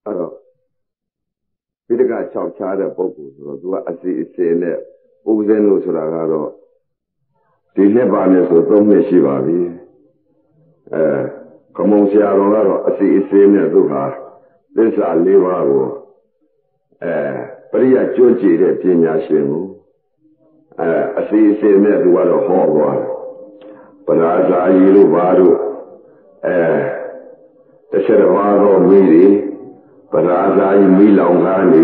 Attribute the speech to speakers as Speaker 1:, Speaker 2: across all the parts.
Speaker 1: Alors, puis这个悄悄的包裹说，如果是呢，无人路出来个第二把呢说都没西巴比，可能下路个是呢都哈，这是阿里巴巴。不是要纠结的边家项目，是呢，都话都好过，不然啥一路八路，这些的话都没的，不然啥一没老干的，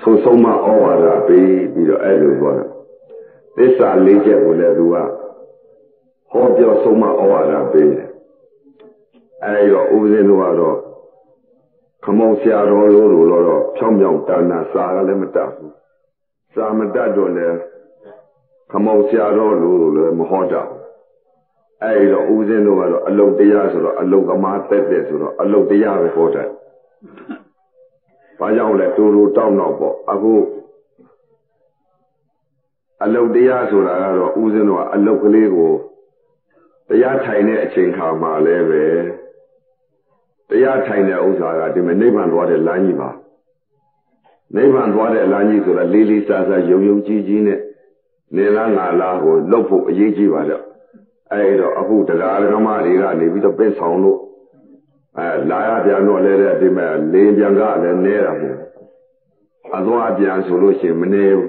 Speaker 1: 从什么偶尔的比较爱路过的，这啥理解不了都话，好比什么偶尔的比，无人的话都。可能下罗罗飘渺淡那啥个那么大，啥么大着呢？可能下罗么好大，无人的话阿路底下说阿路个马带说阿路底下的好大，把样来路到那不阿个阿路底下说那无人的话阿路个那个底下台呢健康嘛嘞呗。တရားထိုင်တဲ့ဥစ္စာကဒီမဲ့နိဗ္ဗာန်သွားတဲ့လမ်းကြီးပါနိဗ္ဗာန်သွားတဲ့လမ်းကြီးဆိုတာလေးလေးစားစားယုံယုံကြည်ကြည်နဲ့နေလားငါလားကိုလှုပ်ဖို့အရေးကြီးပါတော့တော့အခုတရားဓမ္မတွေကနေပြီးတော့ပင့်ဆောင်လို့လာရပြန်တော့လဲတဲ့ဒီမဲ့လေပြန်ကလည်းနဲတာပေါ့အသွားပြန်ဆိုလို့ရှိရင်မနေဘူး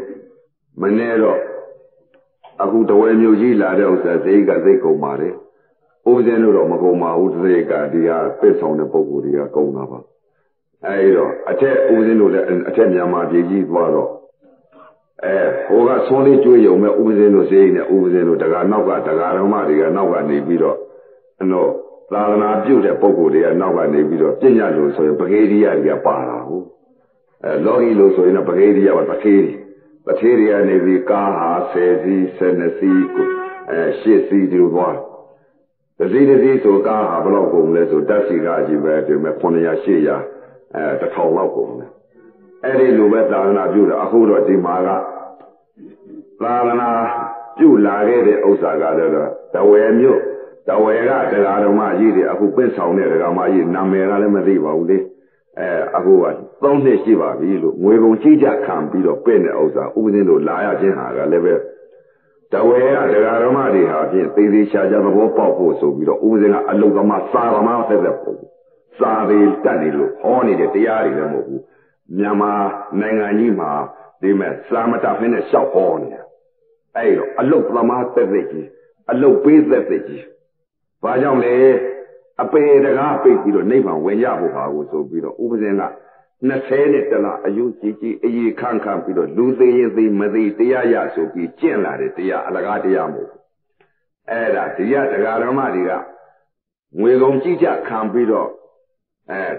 Speaker 1: မနေတော့အခုတဝဲမျိုးကြီးလာတဲ့ဥစ္စာစိတ်ကစိတ်ကုန်ပါတယ်ဥပဇင်းတို့တော့မကုန်ပါဘူးတိကဒီဟာပစ်ဆောင်တဲ့ပုံကိုယ်တွေကကုန်တာပါတော့အထက်ဥပဇင်းတို့လည်းအထက်မြန်မာပြည်ကြီးသွားတော့ဟိုကဆွန်းလေးကျွေးရုံမဲ့ဥပဇင်းတို့စိတ်နဲ့ဥပဇင်းတို့တကာနောက်ကတကာဓမ္မတွေကနောက်ကနေပြီးတော့သာသနာပြုတဲ့ပုံကိုယ်တွေကနောက်ကနေပြီးတော့ပြညတ်လို့ဆိုရင်ပကေရိယတွေကပါတာဟုတ်လောကီလို့ဆိုရင်တော့ပကေရိယကပကေရိပကေရိယနေပြီးကားဟာ10စီး12စီး8စီးဒီလိုသွားတစည်းဆိုကားဟာဘယ်လောက်ကုန်လဲဆိုဓာတ်စီကားကြီးပဲဒီမဲ့900 800 1000လောက်ကုန်တယ်အဲ့ဒီလိုပဲသာသနာပြုတာအခုတော့ဒီမှာကသာသနာပြုလာခဲ့တဲ့ဥစ္စာကလည်းတဝယ်မြို့တဝယ်ကတရားတော်မကြီးတွေအခုပင့်ဆောင်တဲ့တရားမကြီးနာမည်ကလည်းမသိပါဘူးလေအခုက3နှစ်ရှိပါပြီလို့ငွေကုန်ကြီးကြခံပြီးတော့ပင့်တဲ့ဥစ္စာဥပဇင်းတို့လာရခြင်းဟာကလည်းပဲတဝဲကတရားဓမ္မတွေဟာဖြင့်သေသေးချာချာသဘောပေါက်ဖို့ဆိုပြီးတော့ဥပဇင်းကအလုသမားစာသမားသက်သက်ပေါ့စာတွေတက်နေလို့ဟောနေတဲ့တရားတွေလည်းမဟုတ်ဘူးမြန်မာနိုင်ငံကြီးမှာဒီမဲ့စာမတတ်ဖင်းနဲ့ရှောက်ဟောနေတာတော့အလုသမားသက်သက်ကြီးအလုပေးသက်သက်ကြီးဘာကြောင့်လဲအပေတကားပိတ်ပြီးတော့နိဗ္ဗာန်ဝင်ရဖို့ပါကိုဆိုပြီးတော့ဥပဇင်းက20နဲ့တလားအယုကြီးအေးခန့်ပြီးတော့လူသေးရင်သေးမသေးတရားရဆိုပြီးကျင့်လာတယ်တရားအလကားတရားမဟုတ်ဒါတရားတရားဓမ္မတွေကငွေကုန်ကြည့်ကြခံပြီးတော့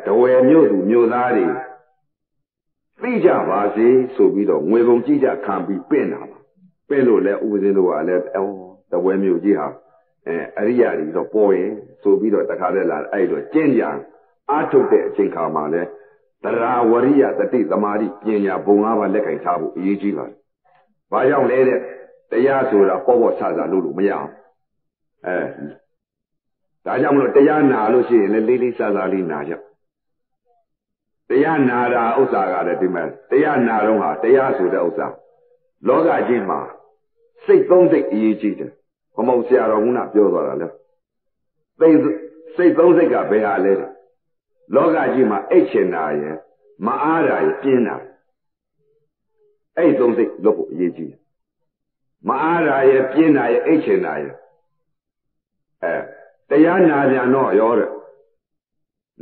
Speaker 1: တဝယ်မြို့သူမြို့သားတွေသိကြပါစေဆိုပြီးတော့ငွေကုန်ကြည့်ကြခံပြီးပင့်တာပါပင့်လို့လဲဥပဇင်းတို့ကလည်းတဝယ်မြို့ကြီးဟာအရိယာတွေတော့ပေါ်ရင်ဆိုပြီးတော့တခါတည်းလာတော့ကျင့်ကြံအားထုတ်တဲ့အချိန်ခါမှာလဲတရားဝရိယတတိသမာဓိပညာဘုံ၅ပါးလက်ကင်ထားဖို့အရေးကြီးပါတယ်။ဘာကြောင့်လဲတဲ့တရားဆိုတာပေါ့ဆဆလို့မရအောင်။ဒါကြောင့်မလို့တရားနာလို့ရှိရင်လည်းလေးလေးစားစားလေးနာကြ။တရားနာတာဥစ္စာကလည်းဒီမဲ့တရားနာတော့ဟာတရားဆိုတဲ့ဥစ္စာလောကကြီးမှာစိတ်သုံးစိတ်အရေးကြီးတယ်။ဘုံဆရာတော်ကပြောသွားတာလေ။စိတ်သုံးစိတ်ကဘယ်ဟာလဲတဲ့လောကကြီးမှာအိတ်ချင်တာရယ်မအားတာရယ်ပြင်းတာအဲ့သုံးစိတ်လို့ဖို့အရေးကြီးမအားတာရယ်ပြင်းတာရယ်အိတ်ချင်တာရယ်တရားနာပြန်တော့ရောတဲ့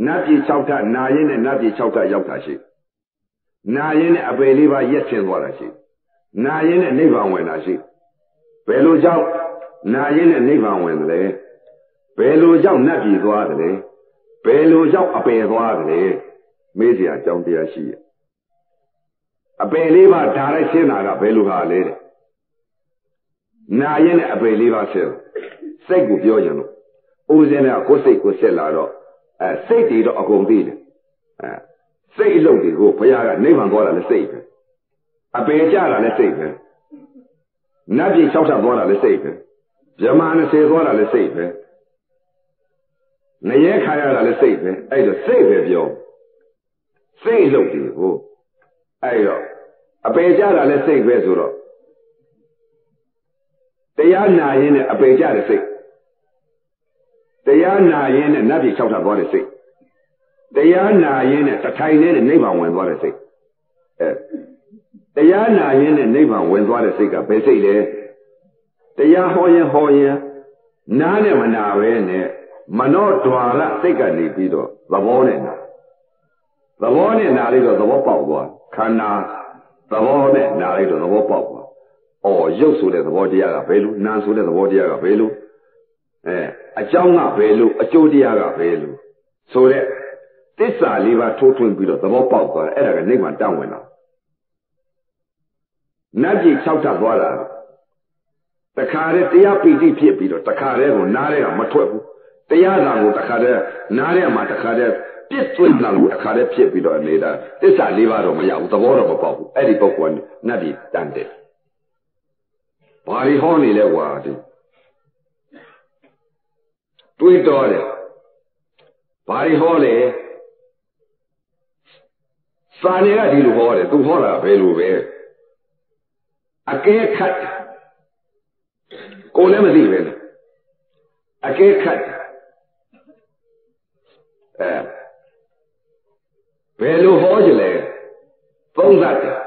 Speaker 1: နတ်ပြည်6ထပ်နာရင်နဲ့နတ်ပြည်6ထပ်ရောက်တာရှိနာရင်နဲ့အပေလေးပါရက်ဆင်းသွားတာရှိနာရင်နဲ့နိဗ္ဗာန်ဝင်တာရှိဘယ်လိုကြောင့်နာရင်နဲ့နိဗ္ဗာန်ဝင်တယ်လဲဘယ်လိုကြောင့်နတ်ပြည်သွားတယ်လဲဘယ်လိုကြောင့်အပယ်သွားတယ်မေးစရာအကြောင်းတရားရှိရဲ့အပယ်လေးပါဓာလိုက်ရှင်းတာကဘယ်လိုဟာလဲတဲ့နာရင်နဲ့အပယ်လေးပါရှင်းစိတ်ကိုပြောရင်လို့ဥစဉ်ကကိုယ်စိတ်ကိုဆက်လာတော့စိတ်တွေတော့အကုန်သိတယ်စိတ်အလုပ်တွေကိုဘုရားကနိဗ္ဗာန်သွားတာလည်းစိတ်ပဲအပယ်ကြတာလည်းစိတ်ပဲနတ်ပြည်၆ထပ်သွားတာလည်းစိတ်ပဲဗြဟ္မာ20သွားတာလည်းစိတ်ပဲငရဲခါရတာလည်းစိတ်ပဲအဲ့တော့စိတ်ပဲပြော စိတ်လုပ်တယ်ကိုအဲ့တော့အပေကြတာလည်းစိတ်ပဲဆိုတော့တရားနာရင်းနဲ့အပေကြတဲ့စိတ်တရားနာရင်းနဲ့နတ်ပြည်၆ထပ်သွားတဲ့စိတ်တရားနာရင်းနဲ့တထိုင်နဲ့နိဗ္ဗာန်ဝင်သွားတဲ့စိတ်တရားနာရင်းနဲ့နိဗ္ဗာန်ဝင်သွားတဲ့စိတ်ကဘယ်စိတ်လဲတရားဟောရင်နားနဲ့မနာပဲနဲ့မနောဒွါရစိတ်ကနေပြီးတော့သဘောနဲ့နာလိုက်တော့သဘောပေါက်သွားခန္ဓာသဘောနဲ့နာလိုက်တော့သဘောပေါက်သွားရုပ်ဆိုတဲ့သဘောတရားကဘယ်လိုနာဆိုတဲ့သဘောတရားကဘယ်လိုအကြောင်းကဘယ်လိုအကျိုးတရားကဘယ်လိုဆိုတဲ့သစ္စာလေးပါထိုးထွင်းပြီးတော့သဘောပေါက်သွားတယ်အဲ့ဒါကနိဗ္ဗာန်တောင်းဝင်တာနတ်ပြည်၆ထပ်သွားတာတခါတည်းတရားပီတိဖြစ်ပြီးတော့တခါတည်းကိုနားထဲကမထွက်ဘူးတရားသာကိုတခါတည်းနားထဲမှာတခါတည်းပြစ်သွင်းလာလို့တခါတည်းဖြစ်ပြီးတော့နေတာသစ္စာလေးပါတော့မရဘူးသဘောတော့မပေါက်ဘူးအဲ့ဒီပုဂ္ဂိုလ်ကနတ်ပြည်တန်တယ်ဘာလို့ဟောနေလဲကွာဒီတွေးတော်တယ်ဘာလို့ဟောလဲစာနေကဒီလိုဟောတယ်သူဟောတာဘယ်လိုပဲအကဲခတ်ကိုလည်းမသိပဲအကဲခတ်ဘယ်လိုဟောကြလဲသုံးသပ်တယ်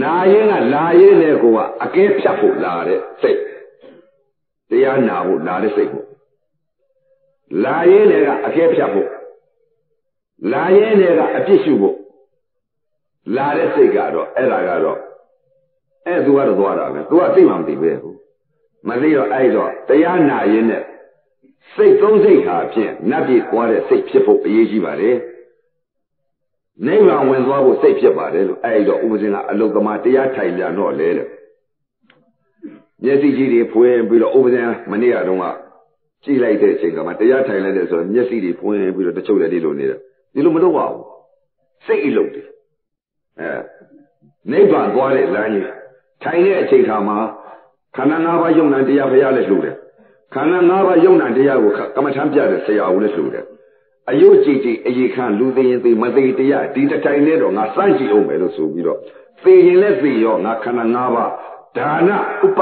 Speaker 1: နာရင်ကလာရင်နဲ့ကိုကအကဲဖြတ်ဖို့လာတဲ့စိတ်တရားနာဖို့လာတဲ့စိတ်ကိုလာရင်နဲ့ကအကဲဖြတ်ဖို့လာရင်နဲ့ကအပြစ်ရှုဖို့လာတဲ့စိတ်ကတော့အဲ့ဒါကတော့သူကတော့သွားတာပဲသူကသိမှမသိပဲဟုတ်မသိတော့အဲ့တော့တရားနာရင်နဲ့စိတ်သုံးစိတ်ဟာဖြင့်နတ်ပြည်သွားတဲ့စိတ်ဖြစ်ဖို့အရေးကြီးပါတယ်နိဗ္ဗာန်ဝင်သွားဖို့စိတ်ဖြစ်ပါတယ်လို့အဲ့တော့ဥပဇင်ကအလုသမာတရားထိုင်ပြန်တော့လေတဲ့မျက်စိကြီးတွေဖွင့်ပြီးတော့ဥပဇင်မနေ့ကတော့ကြည့်လိုက်တဲ့အချိန်ကမှတရားထိုင်လိုက်တဲ့ဆိုတော့မျက်စိတွေဖွင့်ပြီးတော့တချို့လည်းဒီလိုနေတယ်ဒီလိုမလုပ်ပါဘူးစိတ်အလုပ်တွေနိဗ္ဗာန်သွားတဲ့လမ်းကြီးထိုင်တဲ့အချိန်ခါမှာခန္ဓာ၅ပါးယုံနာတရားဘုရားလည်းလှူတယ်ခန္ဓာ၅ပါးယုံနာတရားကိုကမ္မထမ်းပြတဲ့ဆရာဦးလည်းလှူတယ်အယုတ်ကြည်ကြည်အရေးခံလူသိရင်သိမသိတရားဒီတစ်တိုင်းနဲ့တော့ငါစမ်းကြည့်အောင်မယ်လို့ဆိုပြီးတော့သိရင်လည်းသိရောငါခန္ဓာ၅ပါးဒါနဥပ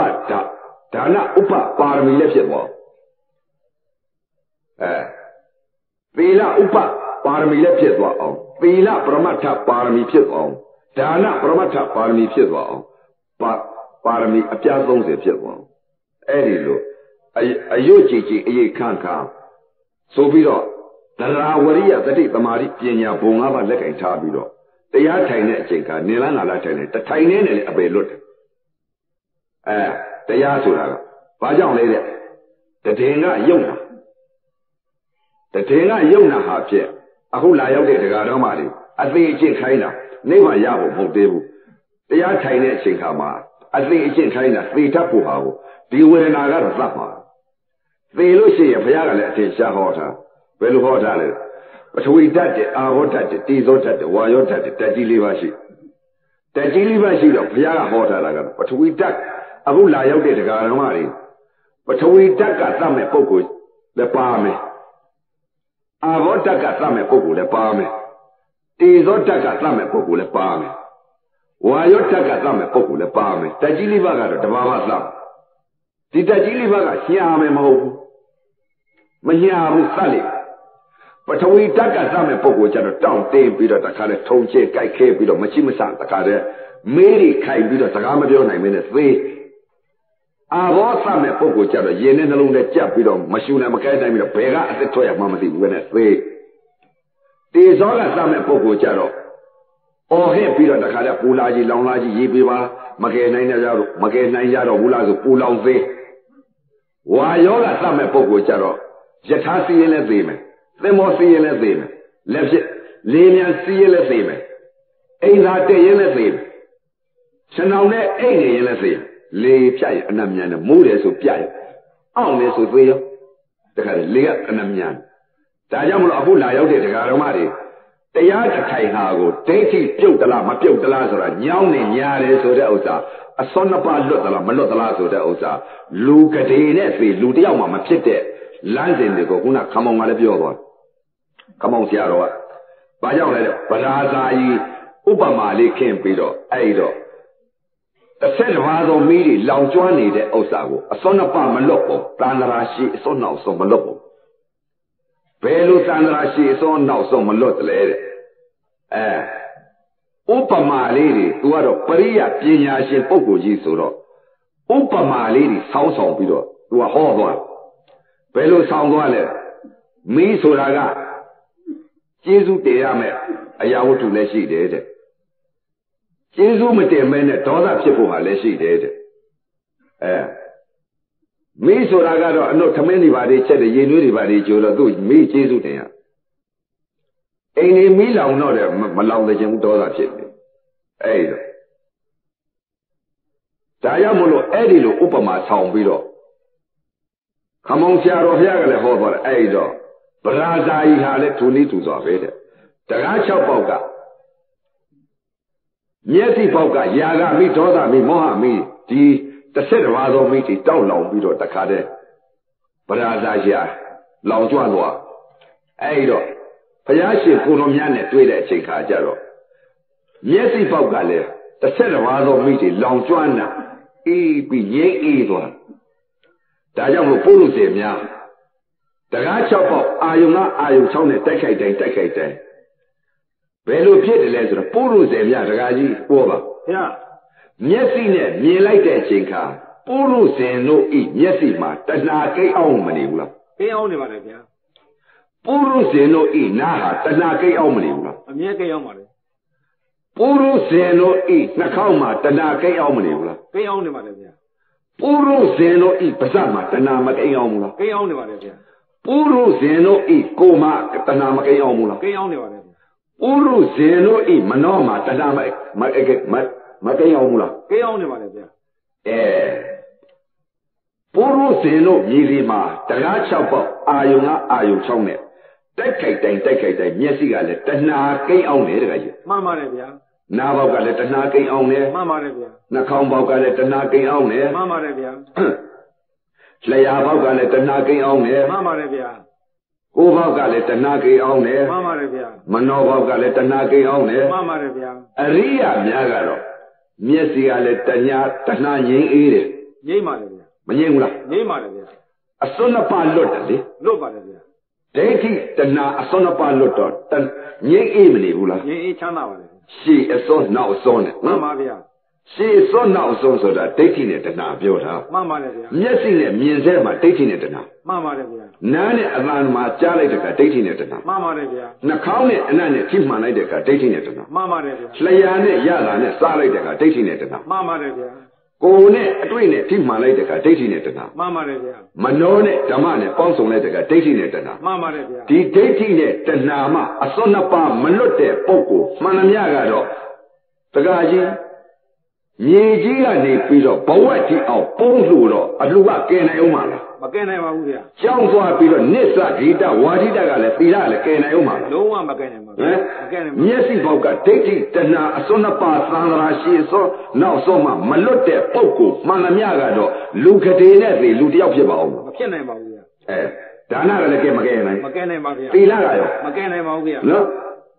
Speaker 1: ပါရမီလည်းဖြစ်သွားသီလဥပပါရမီလည်းဖြစ်သွားအောင်သီလပရမတ္ထပါရမီဖြစ်သွားအောင်ဒါနပရမတ္ထပါရမီဖြစ်သွားအောင်ပါရမီအပြား30ဖြစ်သွားအောင်အဲ့ဒီလိုအယုတ်ကြည်ကြည်အရေးခံဆိုပြီးတော့သရဝရိယတတိသမာဓိပညာဘုံ၅ပါးလက်ကင်ထားပြီးတော့တရားထိုင်တဲ့အချိန်ကနေလန်းလာထိုင်တယ်တထိုင်နေနဲ့လည်းအပေလွတ်တယ်တရားဆိုတာကဘာကြောင့်လဲတဲ့တည်ငါယုံနာဟာဖြင့်အခုလာရောက်တဲ့တရားတော်မှလေအသေးအကျင့်ခိုင်းတာနိဗ္ဗာန်ရဖို့မဟုတ်သေးဘူးတရားထိုင်တဲ့အချိန်ခါမှာအသေးအကျင့်ခိုင်းတာသေတတ်ဖို့ဟာကိုဒီဝေဒနာကတော့သတ်မှာသေလို့ရှိရင်ဘုရားကလည်းအထင်ရှားဟောတာဘယ်လိုဟောတာလဲပထဝီဓာတ်တဲ့အာဟောဓာတ်တဲ့တေဇောဓာတ်တဲ့ဝါယောဓာတ်တဲ့ဓာတ်ကြီး၄ပါးရှိတော့ဘုရားကဟောထားတာကပထဝီဓာတ်အခုလာရောက်တဲ့တရားတော်မှလေပထဝီဓာတ်ကသတ်မဲ့ပုဂ္ဂိုလ်လည်းပါမယ်အာဟောဓာတ်ကသတ်မဲ့ပုဂ္ဂိုလ်လည်းပါမယ်တေဇောဓာတ်ကသတ်မဲ့ပုဂ္ဂိုလ်လည်းပါမယ်ဝါယောဓာတ်ကသတ်မဲ့ပုဂ္ဂိုလ်လည်းပါမယ်ဓာတ်ကြီး၄ပါးကတော့တဘာမှသတ်ဒီဓာတ်ကြီး၄ပါးကရှားမယ်မဟုတ်ဘူးမညာဘူးသတ်လိပထဝီဓာတ်ကသတ်မဲ့ပုဂ္ဂိုလ်ကျတော့တောင့်တင်းပြီးတော့တခါလဲထုံကျဲကြိုက်ခဲပြီးတော့မရှိမဆတခါလဲမေးရီခိုက်ပြီးတော့စကားမပြောနိုင်မင်းနဲ့သေအာဘောသတ်မဲ့ပုဂ္ဂိုလ်ကျတော့ရင်နဲ့နှလုံးနဲ့ကြက်ပြီးတော့မရှူနိုင်မကဲနိုင်ပြီးတော့ဘယ်ကအစ်စ်ထွက်ရမှမသိဘူးပဲနဲ့သေတေဇောကသတ်မဲ့ပုဂ္ဂိုလ်ကျတော့အော်ဟစ်ပြီးတော့တခါလဲပူလာကြီးလောင်လာကြီးရေးပေးပါမကဲနိုင်ကြတော့ဘူးလားဆိုပူလောင်သေးဝါယောကသတ်မဲ့ပုဂ္ဂိုလ်ကျတော့ယထာစီရင်လည်းသေမယ်သင်္ဘောစီရင်လည်းသေမယ်လက်ဖြစ်လေးမြန်စီရင်လည်းသေမယ်အိမ်သာတည့်ရင်လည်းသေမယ်ခြံအောင်နဲ့အိမ်နေရင်လည်းသေမယ်လေဖြတ်ရင်အနံ့မြန်တယ်မိုးတယ်ဆိုပြရင်အောင့်တယ်ဆိုသေရောတခါလေကအနံ့မြန်ဒါကြောင့်မလို့အခုလာရောက်တဲ့တရားတော်မတွေတရားတစ်ခိုင်ဟာကိုဒိဋ္ဌိပြုတ်သလားမပြုတ်သလားဆိုတာညောင်းနေညာတယ်ဆိုတဲ့ဥစ္စာအစွန်းနှစ်ပါးလွတ်သလားမလွတ်သလားဆိုတဲ့ဥစ္စာလူကလေးနဲ့သေလူတယောက်မှမဖြစ်တဲ့လမ်းစဉ်တွေကိုခုနခမောင်ကလည်းပြောသွားခမောင်ဆရာတော်က ဘာကြောင့်လဲပရာဇာကြီးဥပမာလေးခင်းပြီးတော့အဲ့တော့တစ်ဆက်တစ်ပါးသောမိတွေလောင်ကျွမ်းနေတဲ့ဥစ္စာကိုအစွန်းနှစ်ပမလွတ်ဘူးတန်တရာရှိအစွန်းနောက်ဆုံးမလွတ်ဘူးဘယ်လိုတန်တရာရှိအစွန်းနောက်ဆုံးမလွတ်တယ်လဲတဲ့ဥပမာလေးတွေသူကတော့ပရိယပညာရှင်ပုဂ္ဂိုလ်ကြီးဆိုတော့ဥပမာလေးတွေဆောင်းဆောင်ပြီးတော့သူကဟောသွားဘယ်လိုဆောင်းသွားလဲမီးဆိုတာကကျေးဇူးတင်ရမယ်အရာဝတ္ထုလည်းရှိတယ်တဲ့ကျေးဇူးမတင်မဲနဲ့ဒေါသဖြစ်ဖို့ဟာလည်းရှိတယ်တဲ့မီးဆိုတာကတော့အနုထမင်းတွေပါတွေချက်တယ်ရေနွေးတွေပါတွေကြိုတော့သူမီးကျေးဇူးတင်ရအိမ်နေမီးလောင်တော့တယ်မလောင်တဲ့ခြင်းဒေါသဖြစ်တယ်အဲ့တော့ဒါကြောင့်မလို့အဲ့ဒီလိုဥပမာဆောင်ပြီးတော့ခမောင်ဆရာတော်ဘုရားကလည်းဟောသွားတယ်အဲ့တော့ဗရာဇာကြီးဟာလည်းသူနည်းသူစွာပဲတဲ့တကား6ပေါက်ကမျက်စိပေါက်ကယာကမိဒေါသမိမောဟမိဒီတစ်ဆက်တစ်ပါးသောမိတွေတောက်လောင်ပြီးတော့တခါတည်းဗရာဇာရှာလောင်ကျွမ်းသွားအဲ့တော့ဘုရားရှင်ကိုတော်မြတ်နဲ့တွေ့တဲ့အချိန်ခါကျတော့မျက်စိပေါက်ကလည်းတစ်ဆက်တစ်ပါးသောမိတွေလောင်ကျွမ်းတာအေးပြီးငြိမ့်အေးသွားဒါကြောင့်မို့ပုရုษေများတကား6ပေါက်အာယုံကအာယုံ6နဲ့တိုက်ခိုက်တိုင်းဘယ်လိုဖြစ်တယ်လဲဆိုတော့ပုရုษေများတကားကြီးဟောပါဗျာမျက်စိနဲ့မြင်လိုက်တဲ့အချိန်ခါပုရုษင်တို့ဤမျက်စိမှာတဏှာကိတ်အောင်မနေဘူးလား
Speaker 2: ကိတ်အောင်နေပါလေဗျာ
Speaker 1: ပုရုษင်တို့ဤနာဟာတဏှာကိတ်အောင်မနေဘူးလား
Speaker 2: အမြဲကိတ်အောင်ပါလေ
Speaker 1: ပုရုษင်တို့ဤနှာခေါင်းမှာတဏှာကိတ်အောင်မနေဘူးလား
Speaker 2: ကိတ်အောင်နေပါလေဗျာ
Speaker 1: ပုရုษင်တို့ဤပါးစပ်မှာတဏှာမကိတ်အောင်ဘူးလား
Speaker 2: ကိတ်အောင်နေပါလေဗျာ
Speaker 1: ပုရုษင်တို့ဤကိုယ်မှာတဏှာမကိတ်အောင်ဘူးလား
Speaker 2: ကိတ်အောင်နေပါလေဗျာ
Speaker 1: ပုရုษင်တို့ဤမနောမှာတဏှာမကိတ်အောင်ဘူးလား
Speaker 2: ကိတ်အောင်နေပါလေဗျာ
Speaker 1: ပုရုษင်တို့မြည်စီမှာတကား6ပေါက်အာယုံကအာယုံ6နဲ့တိုက်ခိုက်တိုင်းမျက်စိကလည်းတဏှာကိတ်အောင်တယ်တကကြီး
Speaker 2: မှန်ပါတယ်ဗျာ
Speaker 1: နားပေါက်ကလည်းတဏှာကိတ်အောင်တယ်
Speaker 2: မှန်ပါတယ်ဗျာ
Speaker 1: နှာခေါင်းပေါက်ကလည်းတဏှာကိတ်အောင်တယ်
Speaker 2: မှန်ပါတယ်ဗျာ
Speaker 1: လျှာပေါက်ကလည်းတဏှာကိတ်အောင်တယ်
Speaker 2: မှန်ပါတယ်ဗျာ
Speaker 1: ကိုယ်ပေါက်ကလည်းတဏှာကိတ်အောင်တယ်
Speaker 2: မှန်ပါတယ်ဗျာ
Speaker 1: မနောပေါက်ကလည်းတဏှာကိတ်အောင်တယ်
Speaker 2: မှန်ပါတယ်ဗျာ
Speaker 1: အရိယာများကတော့မျက်စိကလည်းတဏှာငြိမ်းအေးတယ်
Speaker 2: ငြိမ်းပါလေဗျာ
Speaker 1: မငြိမ်းဘူးလား
Speaker 2: ငြိမ်းပါလေဗျာ
Speaker 1: အစွန်းနှစ်ပါလွတ်တယ်လေ
Speaker 2: လွတ်ပါလေဗျာ
Speaker 1: ဒိဋ္ဌိတဏှာအစွန်းနှစ်ပါလွတ်တော့ငြိမ်းအေးမနေဘူးလား
Speaker 2: ငြိမ်းအေးချမ်းသာပါလေ
Speaker 1: ရှေ့အစွန်းနောက်အစွန်းနဲ့
Speaker 2: မှန်ပါဗျာ
Speaker 1: ရှေ့အစွန်းနောက်အစွန်းဆိုတာဒိဋ္ဌိနဲ့တဏှာပြောတာ
Speaker 2: မှန်ပါလေဗျာ
Speaker 1: မျက်စိနဲ့မြင်စေမှာဒိဋ္ဌိနဲ့တဏှာ
Speaker 2: မှန်ပါလေဗျာ
Speaker 1: နားနဲ့အသံမှာကြားလိုက်တဲ့ကဒိဋ္ဌိနဲ့တဏှာ
Speaker 2: မှန်ပါလေဗျာ
Speaker 1: နှာခေါင်းနဲ့အနံ့နဲ့ထိမှန်လိုက်တဲ့ကဒိဋ္ဌိနဲ့တဏှာ
Speaker 2: မှန်ပါလေဗျာ
Speaker 1: လျှာနဲ့ရတာနဲ့စားလိုက်တဲ့ကဒိဋ္ဌိနဲ့တဏှာ
Speaker 2: မှန်ပါလေဗျာ
Speaker 1: ကိုယ်နဲ့အတွေ့နဲ့ထိမှန်လိုက်တဲ့ကဒိဋ္ဌိနဲ့တဏှာ
Speaker 2: မှန်ပါလေဗျာ
Speaker 1: မနောနဲ့ဓမ္မနဲ့ပေါင်းစုံလိုက်တဲ့ကဒိဋ္ဌိနဲ့တဏှာ
Speaker 2: မှန်ပါလေဗျာ
Speaker 1: ဒီဒိဋ္ဌိနဲ့တဏှာမှအစွန်းနှစ်ပါးမလွတ်တဲ့ပုဂ္ဂိုလ်မှန်သမျှကတော့တကားကြီးမြေကြီးကနေပြီးတော့ဘဝကြီးအောင်ပုံးလို့တော့အလှကကယ်နိုင်အောင်မလား
Speaker 2: မကယ်နိုင်ပါဘူးဗျာ
Speaker 1: ကြောင်းသွားပြီးတော့နစ္ဆဂိတဝါဒိတကလည်းသီလလည်းကယ်နိုင်အောင်မလား
Speaker 2: လုံးဝမကယ်နိုင်ပါဘူးမကယ်နိုင်ပါဘူး
Speaker 1: မျက်စိပေါက်ကဒိဋ္ဌိတဏှာအစွန်းနှစ်ပါးသံဃာရှိအစွန်းနောက်ဆုံးမှမလွတ်တဲ့ပုဂ္ဂိုလ်မှန်သမျှကတော့လူကတိနဲ့သေလူတယောက်ဖြစ်ပါအောင်
Speaker 2: မဖြစ်နိုင်ပါဘူးဗျာ
Speaker 1: ဒါနကလည်းကဲမကယ်နိုင်
Speaker 2: မကယ်နိုင်ပါဗျာ
Speaker 1: သီလကရော
Speaker 2: မကယ်နိုင်ပါဘူးဗျာ
Speaker 1: နော်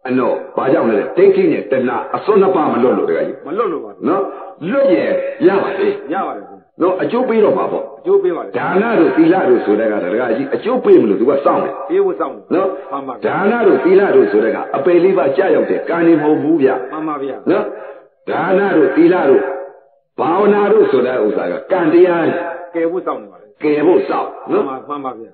Speaker 1: အနော်ဘာကြောင့်လဲဒိဋ္ဌိနဲ့တဏှာအစွန်းနှစ်ပါးမလွတ်လို့တကကြီး
Speaker 2: မလွတ်လို့ပါ
Speaker 1: နော်လွတ်ရင်ရပါလေ
Speaker 2: ရပါတယ်
Speaker 1: နော်အကျိုးပေးတော့မှာပေါ့
Speaker 2: အကျိုးပေးပါလေ
Speaker 1: ဒါနတို့သီလတို့ဆိုတဲ့ကတကကြီးအကျိုးပေးမလို့သူကစောင့်တယ်
Speaker 2: ပေးဖို့စောင့်တယ်
Speaker 1: နော်
Speaker 2: မှန်ပါ
Speaker 1: ဒါနတို့သီလတို့ဆိုတဲ့ကအပယ်လေးပါကြာရောက်တဲ့ကံနေမဟုတ်ဘူးဗျ
Speaker 2: မှန်ပါဗျာ
Speaker 1: နော်ဒါနတို့သီလတို့ဘာဝနာတို့ဆိုတဲ့ဥစ္စာကကံတရား
Speaker 2: ကယ်ဖို့စောင့်နေပါလေ
Speaker 1: ကယ်ဖို့စောင့်နော်
Speaker 2: မှန်ပါဗျာ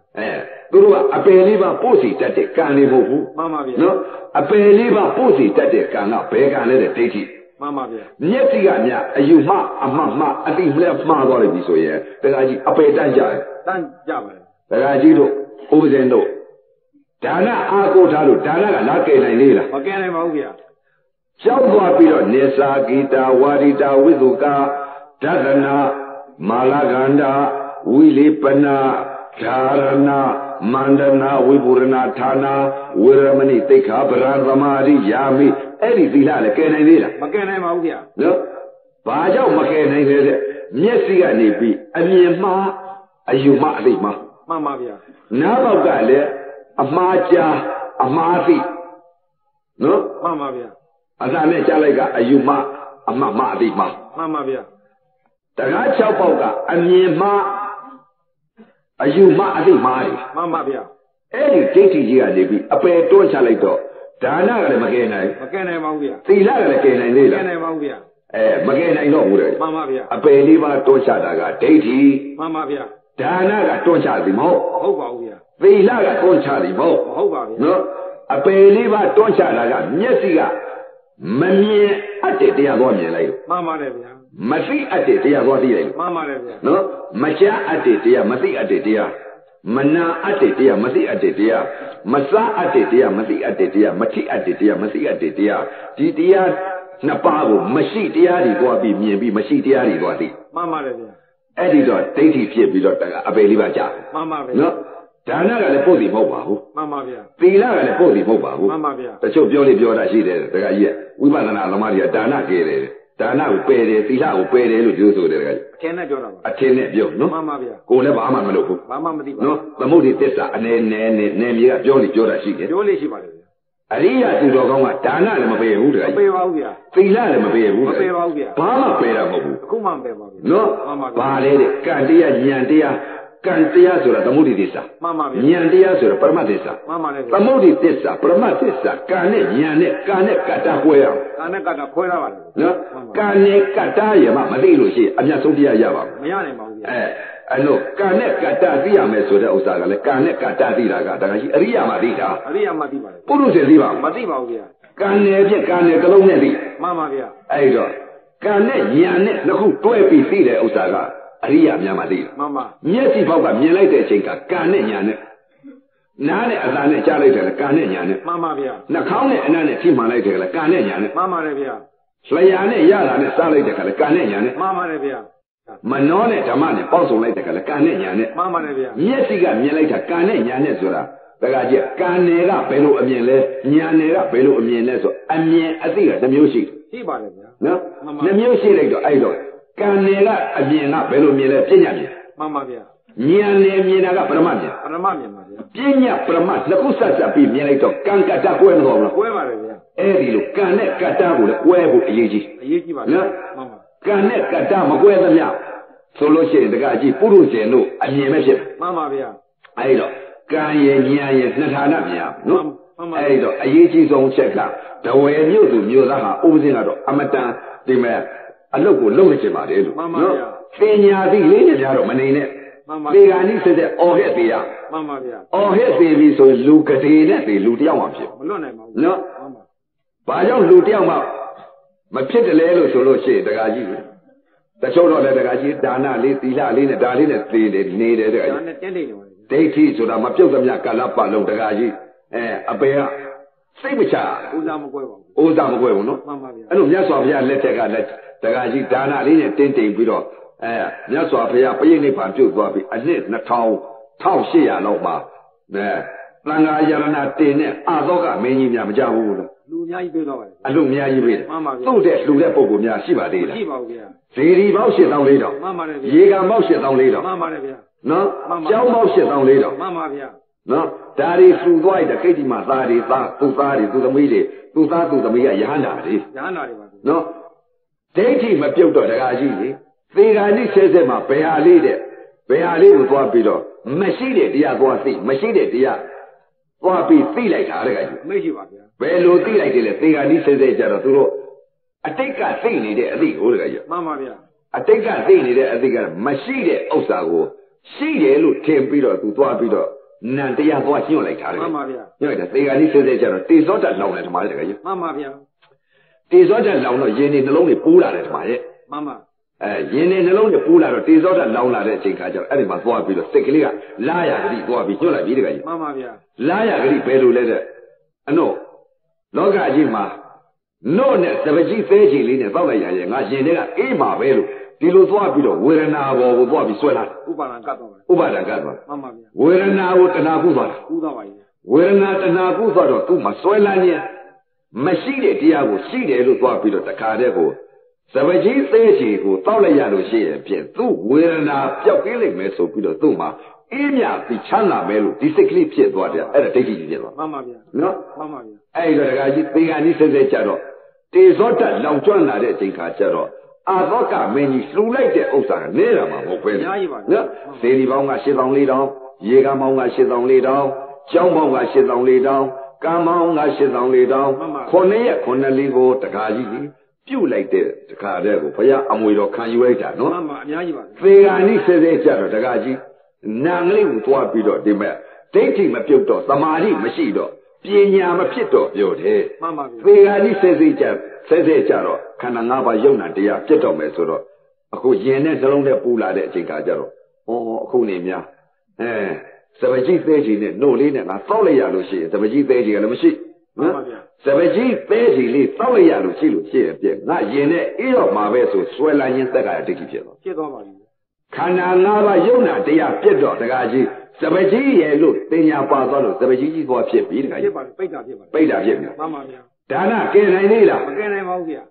Speaker 1: သူတို့ကအပယ်လေးပါပို့စီတတ်တဲ့ကံနေမဟုတ်ဘူး
Speaker 2: မှန်ပါဗျာ
Speaker 1: နော်အပယ်လေးပါပို့စီတတ်တဲ့ကံကဘယ်ကံလဲတဲ့ဒိဋ္ဌိ
Speaker 2: မှန်ပါဗျာ
Speaker 1: မျက်စိကမြအယူမှအမှတ်မှအတိမလဲမှားသွားလိမ့်ပြီဆိုရင်တခါကြီးအပယ်တန်းကြတယ်
Speaker 2: တန်းကြပါလေ
Speaker 1: တခါကြီးတို့ဥပဇင်တို့ဒါနအာကိုထားလို့ဒါနကလာကယ်နိုင်လေလား
Speaker 2: မကယ်နိုင်ပါဘူးဗျာ
Speaker 1: ကြောက်သွားပြီးတော့နေသာဂီတာဝါရိတာဝိသုကာဒသနာမာလကန္တာဝိလိပနာဓာရဏမန္တနာဝိပုရဏဌာနာဝေရမဏိတိခါပရံသမာရိယာမိအဲ့ဒီသီလလည်းကယ်နိုင်သေးလား
Speaker 2: မကယ်နိုင်ပါဘူးဗျာ
Speaker 1: နော်ဘာကြောင့်မကယ်နိုင်လဲတဲ့မျက်စိကနေပြီးအမြင်မှားအယူမှားအသိမှား
Speaker 2: မှန်ပါဗျာ
Speaker 1: နားပေါက်ကလည်းအမှားကြားအမှားသိ နော်
Speaker 2: မှန်ပါဗျာ
Speaker 1: အသာနဲ့ကြားလိုက်ကအယူမအမမအတိမ
Speaker 2: မှန်ပါဗျာ
Speaker 1: တကား6ပေါက်ကအမြင်မအယူမအတိမတွေ
Speaker 2: မှန်ပါဗျာ
Speaker 1: အဲ့ဒီဒိဋ္ဌိကြီးကနေပြီးအပယ်တွန်းချလိုက်တော့ဒါနကလည်းမကယ်နိုင်
Speaker 2: မကဲနိုင်ပါဘူးဗျာ
Speaker 1: သီလကလည်းကယ်နိုင်သေး
Speaker 2: ကဲ
Speaker 1: လား
Speaker 2: နိုင်ပါဘူးဗျာ
Speaker 1: မကယ်နိုင်တော့ဘူးတဲ့
Speaker 2: မှန်ပါဗျာ
Speaker 1: အပယ်လေးပါးတွန်းချတာကဒိဋ္ဌိ
Speaker 2: မှန်ပါဗျာ
Speaker 1: ဒါနကတွန်းချသည်မဟုတ်
Speaker 2: မဟုတ်ပါဘူးဗျာ
Speaker 1: သီလကတွန်းချသည်မဟုတ်
Speaker 2: မဟုတ်ပါဗျာ
Speaker 1: နော်အပယ်လေးပါးတွန်းချတာကမျက်စိကမမြင်အပ်တဲ့တရားသွားမြင်လိုက်လို့
Speaker 2: မှန်ပါတယ်ဗျာ
Speaker 1: မသိအပ်တဲ့တရားသွားသိလိုက်လို့
Speaker 2: မှန်ပါတယ်ဗျာ
Speaker 1: နော်မကြားအပ်တဲ့တရားမသိအပ်တဲ့တရားမနာအပ်တဲ့တရားမသိအပ်တဲ့တရားမစားအပ်တဲ့တရားမသိအပ်တဲ့တရားမထိအပ်တဲ့တရားမသိအပ်တဲ့တရားဒီတရားနှစ်ပါးကိုမရှိတရားတွေသွားပြီးမြင်ပြီးမရှိတရားတွေသွားသိ
Speaker 2: မှန်ပါတယ်ဗျာ
Speaker 1: အဲ့ဒီတော့ဒိဋ္ဌိဖြစ်ပြီးတော့အပယ်လေးပါကြာ
Speaker 2: မှန်ပါဗျာ
Speaker 1: နော်ဒါနကလည်းပို့စီမဟုတ်ပါဘူး
Speaker 2: မှန်ပါဗျာ
Speaker 1: သီလကလည်းပို့စီမဟုတ်ပါဘူး
Speaker 2: မှန်ပါဗျာ
Speaker 1: တချို့ပြောလိပြောတာရှိတယ်တခါကြီးဝိပဿနာသမားတွေကဒါနကဲတယ်ဒါနကိုပယ်တယ်သီလကိုပယ်တယ်လို့ပြောဆိုတယ်တခါကြီး
Speaker 2: အထင်နဲ့ပြောတာပါ
Speaker 1: အထင်နဲ့ပြောနော်
Speaker 2: မှန်ပါဗျာ
Speaker 1: ကိုယ်လည်းဘာမှမလုပ်ဘူး
Speaker 2: ဘာမှမသိပါ
Speaker 1: နော်သမုဒ္ဒိသစ္စာအနေနဲ့နယ်မြေကပြောလိပြောတာရှိတယ်
Speaker 2: ပြောလေးရှိပါတယ်ဗျာ
Speaker 1: အရိယသူတော်ကောင်းကဒါနလည်းမပယ်ဘူးတခါ
Speaker 2: မ
Speaker 1: ကြီး
Speaker 2: ပေးပါဘူးဗျာ
Speaker 1: သီလလည်းမပယ်ဘူး
Speaker 2: မပေးပါဘူးဗျာ
Speaker 1: ဘာမှပယ်တာမဟုတ်ဘူး
Speaker 2: အခုမှမပေးပါဘူး
Speaker 1: နော်
Speaker 2: မှန်ပါဗျာ
Speaker 1: ဘာလဲတဲ့ကံတရားဉာဏ်တရားကံတရားဆိုတာသမုဒ္ဒိသစ္စာ
Speaker 2: မှန်ပါဗျာ
Speaker 1: ဉာဏ်တရားဆိုတာပရမတ်သစ္စာ
Speaker 2: မှန်ပါတယ်ဗျာ
Speaker 1: သမုဒ္ဒိသစ္စာပရမတ်သစ္စာကံနဲ့ဉာဏ်နဲ့ကံနဲ့ကတ္တကွဲအောင်
Speaker 2: ကာနဲ့ကတာခွဲရပါတယ်
Speaker 1: နော်ကံနဲ့ကတ္တရမှမသိလို့ရှိရင်အမြတ်ဆုံးတရားရပါဘူး
Speaker 2: မရနိုင်ပါဘူးဗျာ
Speaker 1: အဲ့လိုကံနဲ့ကတ္တသိရမယ်ဆိုတဲ့ဥစ္စာကလည်းကံနဲ့ကတ္တသိတာကဒါကကြီးအရိယာမသိတာ
Speaker 2: အရိယာမသိပါတယ်
Speaker 1: ပုရုษေသိပါ
Speaker 2: မ
Speaker 1: ဘူး
Speaker 2: သိပါဘူးဗျာ
Speaker 1: ကံနဲ့ဖြင့်ကံနဲ့ကလုံးနဲ့သိ
Speaker 2: မှန်ပါဗျာ
Speaker 1: အဲ့တော့ကံနဲ့ဉာဏ်နဲ့နှစ်ခုတွဲပြီးသိတဲ့ဥစ္စာကအရိယာများမှသိတာ
Speaker 2: မှန်ပါ
Speaker 1: မျက်စိဘောက်ကမြင်လိုက်တဲ့အချိန်ကကံနဲ့ဉာဏ်နဲ့နားနဲ့အသာနဲ့ကြားလိုက်တယ်ကကံနဲ့ဉာဏ်နဲ့
Speaker 2: မှန်ပါဗျာ
Speaker 1: နှာခေါင်းနဲ့အနံ့နဲ့ထိမှန်လိုက်တယ်ကကံနဲ့ဉာဏ်နဲ့
Speaker 2: မှန်ပါတယ်ဗျာ
Speaker 1: လျှာနဲ့ရတာနဲ့စားလိုက်တယ်ကကံနဲ့ဉာဏ်နဲ့
Speaker 2: မှန်ပါတယ်ဗျာ
Speaker 1: မနှောနဲ့ဓမ္မနဲ့ပေါင်းစုံလိုက်တယ်ကကံနဲ့ဉာဏ်နဲ့
Speaker 2: မှန်ပါတယ်ဗျာ
Speaker 1: မျက်စိကမြင်လိုက်တာကံနဲ့ဉာဏ်နဲ့ဆိုတာတခါကျကံနယ်ကဘယ်လိုအမြင်လဲဉာဏ်နယ်ကဘယ်လိုအမြင်လဲဆိုအမြင်အသိကတစ်မျိုးရှိတယ်
Speaker 2: ရှိပါတယ်ဗျာ
Speaker 1: နော်နှစ်မျိုးရှိလိုက်တော့အဲ့တော့ကံနယ်ကအမြင်ကဘယ်လိုမြင်လဲပညာမြင်
Speaker 2: မှန်ပါဗျာ
Speaker 1: ဉာဏ်နယ်မြင်တာကပရမတ်မြင်
Speaker 2: ပရမမြင်ပါဗျာ
Speaker 1: ပညာပရမတ်နှစ်ခုဆက်ဆက်ပြီးမြင်လိုက်တော့ကံကတ္တကွဲမတော်ဘူးလား
Speaker 2: ကွဲပါတယ်ဗျာ
Speaker 1: အဲ့ဒီလိုကံနဲ့ကတ္တကိုလည်းကွဲဖို့အရေးကြီး
Speaker 2: အရေးကြီးပါဗျာမှန်ပါ
Speaker 1: ကံနဲ့ကတ္တမကွဲသမျှဆိုလို့ရှိရင်တကအကြည့်ပုရုဇဉ်တို့အမြင်ပဲဖြစ်
Speaker 2: မှန်ပါဗျာ
Speaker 1: အဲ့တော့ကံရဲ့ဉာဏ်ရဲ့နှစ်ဌာနမြင်နော်
Speaker 2: မှန်ပါ
Speaker 1: အဲ့တော့အရေးကြီးဆုံးချက်ကဒဝယ်မြို့သူမြို့သားဟာဥပဇင်းကတော့အမတန်ဒီမဲ့အလုတ်ကိုလုံနေချင်ပါတယ်လို့
Speaker 2: မှန်ပါဗျာ
Speaker 1: ပညာသိလေးနေကြတော့မနေနဲ့
Speaker 2: မှန်ပါ
Speaker 1: ဒီကနေ့စစ်တဲ့အော်ဟဲ့သေးရ
Speaker 2: မှန်ပါဗျာ
Speaker 1: အော်ဟဲ့သေးပြီဆိုလူကလေးနဲ့ဒီလူတယောက်မှဖြစ်
Speaker 2: မလွတ်နိုင်ပါဘူး
Speaker 1: နော်
Speaker 2: မှန်ပါ
Speaker 1: ဘာကြောင့်လူတယောက်မှမဖြစ်တယ်လဲလို့ဆိုလို့ရှိရင်တကကြီးတချို့တော့လည်းတကကြီးဒါနလေးသီလလေးနဲ့ဒါလေးနဲ့သေတယ်နေတယ်တက
Speaker 2: ဒါ
Speaker 1: ကြီး
Speaker 2: နဲ့တင်းနေတယ်ပါလေ
Speaker 1: ဒိဋ္ဌိဆိုတာမပြုတ်သမျှကာလပတ်လုံးတကကြီးအပေကစိတ်မချ
Speaker 2: ဦးစားမကွဲပါဘူး
Speaker 1: ဥစ္စာမကွဲဘူးနော်
Speaker 2: မှန်ပါဗျာ
Speaker 1: အဲ့လိုမြတ်စွာဘုရားလက်ထက်ကလည်းတကကြီးဒါနလေးနဲ့တင်းတိမ်ပြီးတော့မြတ်စွာဘုရားပြိဋိနိဗ္ဗာန်ပြုတ်သွားပြီးအနှစ်1800လောက်မှာသံဃာယရဏတင်နဲ့အာသောကမင်းကြီးများမကြဘူးလား
Speaker 2: လူအများကြီးပြေးတော့ပါတယ်
Speaker 1: အလူအများကြီးပဲ
Speaker 2: မှန်ပါဗျာ
Speaker 1: သူ့တဲ့လှူတဲ့ပုံကများရှိပါသေးလား
Speaker 2: ရှိပါဘူးဗျာ
Speaker 1: ဇေဒီပေါက်8400
Speaker 2: မှန်ပါတယ်ဗျာ
Speaker 1: ရေကံပေါက်8400
Speaker 2: မှန်ပါတယ်ဗျာ
Speaker 1: နော်
Speaker 2: မှန်ပါ
Speaker 1: ကျောင်းပေါက်8400
Speaker 2: မှန်ပါဗျာ
Speaker 1: နော်ဒါတွေလှူသွားတဲ့ခိတ္တိမသားတွေသားသူသားတွေသူသမီးတွေသူသားသူသမီးကယဟန္တာတွေ
Speaker 2: ရဟန္တာတွေပါဗျာ
Speaker 1: နော်ဒိဋ္ဌိမပြုတ်တော့တကားကြီးလေသေဂာနိဆဲဆဲမှာဘယ်ဟာလေးတဲ့ဘယ်ဟာလေးကိုသွားပြီးတော့မရှိတဲ့တရားသွားသိမရှိတဲ့တရားသွားပြီးသိလိုက်တာတဲ့ကကြီး
Speaker 2: မရှိပါဗျာ
Speaker 1: ဘယ်လိုသိလိုက်တယ်လဲသေဂာနိဆဲဆဲကြတော့သူတို့အတိတ်ကသိနေတဲ့အသည့်ကိုတဲ့ကကြီး
Speaker 2: မှန်ပါဗျာ
Speaker 1: အတိတ်ကသိနေတဲ့အသည့်ကမရှိတဲ့ဥစ္စာကိုရှိတယ်လို့ထင်ပြီးတော့သူသွားပြီးတော့နံတရားသွားညွှန်လိုက်တာတဲ့
Speaker 2: မှန်ပါဗျာ
Speaker 1: ညွှန်လိုက်တယ်သေဂာနိဆဲဆဲကြတော့တေဇောတလောင်တယ်ဓမ္မတဲ့ကကြီး
Speaker 2: မှန်ပါဗျာ
Speaker 1: တေဇောတလောင်တော့ယင်းနေနှလုံးတွေပူးလာတယ်ဓမ္မရဲ့
Speaker 2: မှန်ပါ
Speaker 1: ယင်းနေနှလုံးတွေပူးလာတော့တေဇောတလောင်လာတဲ့အချိန်ခါကျတော့အဲ့ဒီမှာသွားပြီးတော့စိတ်ကလေးကလာရဂတိသွားပြီးညွှန်လိုက်ပြီးတကကြီး
Speaker 2: မှန်ပါဗျာ
Speaker 1: လာရဂတိဘယ်လိုလဲတဲ့အနောလောကကြီးမှာနော့နဲ့သပကြီးသေးချီလေးနဲ့တောက်လိုက်ရရဲ့ငါရင်ထဲကအေးမှာပဲလို့ဒီလိုသွားပြီးတော့ဝေဒနာဘောကိုသွားပြီးဆွဲလာတယ်
Speaker 2: ဥပါဒံကတ်တော့ပါ
Speaker 1: ဥပါဒံကသွား
Speaker 2: မှန်ပါဗျာ
Speaker 1: ဝေဒနာကိုတဏှာကုသွားတာ
Speaker 2: ကူးတော့ပါကြီး
Speaker 1: ဝေဒနာတဏှာကုသွားတော့သူ့မှာဆွဲလန်းခြင်းမရှိတဲ့တရားကိုရှိတယ်လို့သွားပြီးတော့တခါတည်းကိုသပကြီးသေးချီကိုတောက်လိုက်ရလို့ရှိရင်ဖြင့်သူ့ဝေဒနာပျောက်ကင်းလိမ့်မယ်ဆိုပြီးတော့သူ့မှာ မြပြီးချမ်းသာမဲလို့ဒီစိတ်ကလေးဖြစ်သွားတယ်အဲ့ဒါဒိဋ္ဌိကြီးဖြစ်သွား
Speaker 2: မှန်ပါဗျာ
Speaker 1: နော်
Speaker 2: မှန်ပါဗျာ
Speaker 1: အဲ့ဒါတကကြီးသေကံကြီးစဲစဲကြတော့တေဇောတလောင်ကျွမ်းလာတဲ့အချိန်ခါကျတော့အာသောကမင်းကြီးလှူလိုက်တဲ့ဥစ္စာကနေတာမှာမဟုတ်ပဲ
Speaker 2: အများကြီးပါ
Speaker 1: နော်စေဒီပေါင်းက8400ရေကပေါင်းက8400ကျောင်းပေါင်းက8400ကံပေါင်းက8400ခုနှစ်ရက်ခုနှစ်လေးကိုတကားကြီးပြုတ်လိုက်တဲ့တကားတဲ့ကိုဘုရားအမွေတော်ခံယူလိုက်တာနော်
Speaker 2: မှန်ပါအများကြီးပါ
Speaker 1: သေကံကြီးစဲစဲကြတော့တကားကြီးနာငလေးကိုသွားပြီးတော့ဒီမဲ့ဒိဋ္ဌိမပြုတ်တော့သမာဓိမရှိတော့ပညာမဖြစ်တော့ပြောတယ်
Speaker 2: မှန်ပါဗျာ
Speaker 1: သေကံကြီးစဲစဲကြတော့ခန္ဓာ၅ပါးယုံနာတရားပြတ်တော့မယ်ဆိုတော့အခုယင်နဲ့နှလုံးနဲ့ပူလာတဲ့အချိန်ခါကျတော့အခုနေများစပကြီးသေးကြီးနဲ့နှုတ်လေးနဲ့ငါသောက်လိုက်ရလို့ရှိရင်စပကြီးသေးကြီးကလည်းမရှိနော်စပကြီးသေးကြီးလေးသောက်လိုက်ရလို့ရှိရင်ပြည့်ငါယင်နဲ့အေးတော့မှာပဲဆိုဆွဲလာရင်သက်ကဒိဋ္ဌိဖြစ်တော့
Speaker 2: ဖြစ်သွားပါပြီ
Speaker 1: ခန္ဓာ၅ပါးယုံနာတရားပြတ်တော့တကားကြီးစပကြီးရဲ့လို့တင်ညာပါသွားလို့စပကြီးကြီးသွားဖြစ်ပြီတကား
Speaker 2: ဖြ
Speaker 1: ကြီး
Speaker 2: စ်ပါပိတ်တာဖြစ်ပါ
Speaker 1: ပိတ်တာဖြစ်ပြီ
Speaker 2: မှန်ပါဗျာ
Speaker 1: ဒါနကဲနိုင်သေးလား
Speaker 2: မကဲနိုင်ပါဘူးဗျာ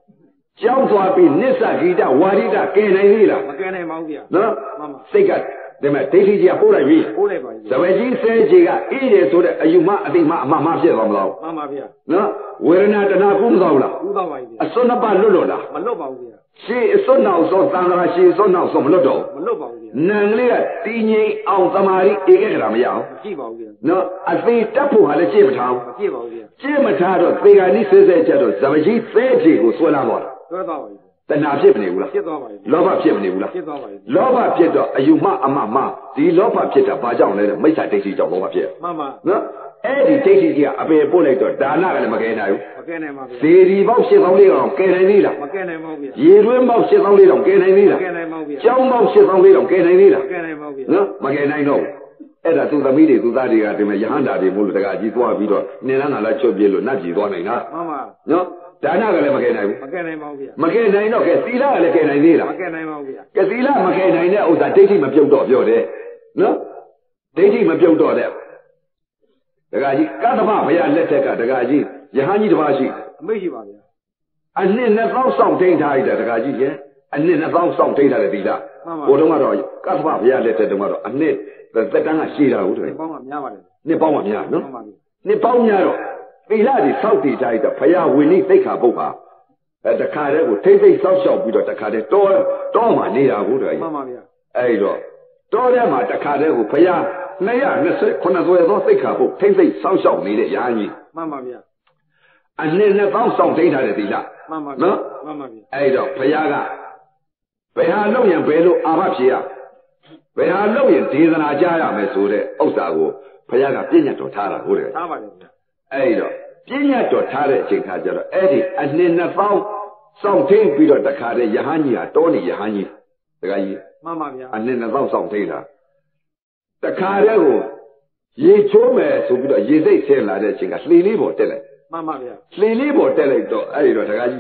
Speaker 1: ကြောက်သွားပြီးနစ္စဂီတဝါရိတကဲနိုင်သေးလား
Speaker 2: မကဲနိုင်ပါဘူးဗျာ
Speaker 1: နော်
Speaker 2: မှန်ပါ
Speaker 1: စိတ်ကဒီမဲ့ဒိဋ္ဌိကြီးကပို့လိုက်ပြီ
Speaker 2: ပို့လိုက်ပါပြီ
Speaker 1: စပကြီးဆဲကြီးကအေးတယ်ဆိုတဲ့အယူမအတိမအမှန်မှဖြစ်သွားမလား
Speaker 2: မှန်ပါဗျာ
Speaker 1: နော်ဝေဒနာတဏှာကူးမသွားဘူးလား
Speaker 2: ကူးသွားပါပြီဗျာ
Speaker 1: အစွန်းနှစ်ပါးလွတ်လို့လား
Speaker 2: မလွတ်ပါဘူးဗျာ
Speaker 1: ရှေးအစွန်းနောက်ဆုံးသံဃာရှေးစွန်းနောက်ဆုံးမလွတ်တော့
Speaker 2: မလွတ်ပါဘူးဗျာ
Speaker 1: နံကလေးကတည်ငြိမ်အောင်သမာဓိဧကဂရမရအောင်
Speaker 2: မကြည့်ပါဘူးဗျာ
Speaker 1: နော်အသေးတက်ဖို့ဟာလည်းကြည့်မထား
Speaker 2: မကြည့်ပါဘူးဗျာ
Speaker 1: ကြည့်မထားတော့သေဂာနိဆဲဆဲကြတော့စပကြီးသဲကြီးကိုဆွဲလာတော့
Speaker 2: တွဲသွားပါပြီ
Speaker 1: တဏှာဖြစ်မနေဘူးလား
Speaker 2: ဖြစ်သွားပါပြီ
Speaker 1: လောဘဖြစ်မနေဘူးလား
Speaker 2: ဖြစ်သွားပါပြီ
Speaker 1: လောဘဖြစ်တော့အယူမအမှမဒီလောဘဖြစ်တာဘာကြောင့်လဲတဲ့မိစ္ဆာဒိဋ္ဌိကြောင့်လောဘဖြစ်
Speaker 2: မှန်ပါ
Speaker 1: နော်အဲ့ဒီဒိဋ္ဌိကြီးကအပေပို့လိုက်တော့ဒါနကလည်းမကယ်နိုင်ဘူး
Speaker 2: မကဲနိုင်ပါဗျာ
Speaker 1: ဇေဒီပေါက်8400အောင်ကယ်နိုင်သေးလား
Speaker 2: မကဲနိုင်ပါဘူးဗျာ
Speaker 1: ရေတွင်းပေါက်8400အောင်ကယ်နိုင်သေး
Speaker 2: မ
Speaker 1: လား
Speaker 2: ကဲနိုင်ပါဘူးဗျာ
Speaker 1: ကျောင်းပေါက်8400အောင်ကယ်နိုင်သေးလား
Speaker 2: မကဲနိုင်ပါဘူးဗျာ
Speaker 1: နော်မကယ်နိုင်တော့ဘူးအဲ့ဒါသူသမီးတွေသူသားတွေကဒီမှာယဟန္တာတွေမို့လို့တကကြီးသွားပြီးတော့နင်လန်းကလည်းချုပ်ပြေးလို့နတ်ပြည်သွားနိုင်တာ
Speaker 2: မှန်ပါ
Speaker 1: နော်ဒါနကလည်းမကယ်နိုင်ဘူး
Speaker 2: မကဲနိုင်ပါဘူးဗျာ
Speaker 1: မကယ်နိုင်တော့ကဲသီလကလည်းကယ်နိုင်သေးလား
Speaker 2: မကဲနိုင်ပါဘူးဗျာ
Speaker 1: ကသီလမကယ်နိုင်တဲ့ဥစ္စာဒိဋ္ဌိမပြုတ်တော့ပြောတယ်နော်ဒိဋ္ဌိမပြုတ်တော့တဲ့တကကြီးကတ္တမဘုရားလက်ထက်ကတကကြီးယဟန်ကြီးတစ်ပါးရှိ
Speaker 2: အမိတ်ရှိပါဗျာ
Speaker 1: အနှစ်2000စောင့်ထိန်ထားရတဲ့တကကြီးရဲ့အနှစ်2000စောင့်ထိန်ထားတဲ့သီလဟိုတုန်းကတော့ကတ္တမဘုရားလက်ထက်တုန်းကတော့အနှစ်သက်တမ်းကရှည်တာဟုတ်တယ်
Speaker 2: ပေါင်းကများပါတယ်
Speaker 1: နှစ်ပေါင်းမှများနော်
Speaker 2: မှန်ပါဗျာ
Speaker 1: နှစ်ပေါင်းများတော့သီလတွေစောင့်တည်ထားရတဲ့ဘုရားဝိနည်းသိက္ခာပုဒ်ပါတခါတည်းကိုထိမ့်သိမ့်စောင့်ရှောက်ပြီးတော့တခါတည်းတောမှနေတာဟုတ်တယ်
Speaker 2: မှန်ပါဗျာ
Speaker 1: အဲ့တော့တောထဲမှာတခါတည်းကိုဘုရား229သွဲသောသိက္ခာပုဒ်ထိမ့်သိမ့်စောင့်ရှောက်နေတဲ့ယာကြီး
Speaker 2: မှန်ပါဗျာ
Speaker 1: အနှစ်2000စောင့်ထိန်ထားတဲ့သီလ
Speaker 2: မှန်ပါဗျာ
Speaker 1: နော်
Speaker 2: မှန်ပါဗျာ
Speaker 1: အဲ့တော့ဘုရားကဘယ်ဟာလုပ်ရင်ဘယ်လိုအာဘဖြစ်ရဘယ်ဟာလုပ်ရင်ဒေသနာကြားရမယ်ဆိုတဲ့ဥစ္စာကိုဘုရားကပြည့်ညတ်တော်ထားတာဟုတ်တယ်
Speaker 2: ထားပါတယ်ဗျာ
Speaker 1: အဲ့တော့ပြည့်ညတ်တော်ထားတဲ့အချိန်ခါကျတော့အဲ့ဒီအနှစ်2000စောင့်ထိန်ပြီးတော့တခါတည်းယဟန်ကြီးဟာတောနေယဟန်ကြီးတခါကြီး
Speaker 2: မှန်ပါဗျာ
Speaker 1: အနှစ်2000စောင့်ထိန်တာတခါတည်းကိုရေချိုးမယ်ဆိုပြီးတော့ရေစိတ်ဆင်းလာတဲ့အချိန်ကလှေလေးပေါ်တက်လိုက်
Speaker 2: မှန်ပါဗျာ
Speaker 1: လှေလေးပေါ်တက်လိုက်တော့အဲ့ဒီတော့တခါကြီး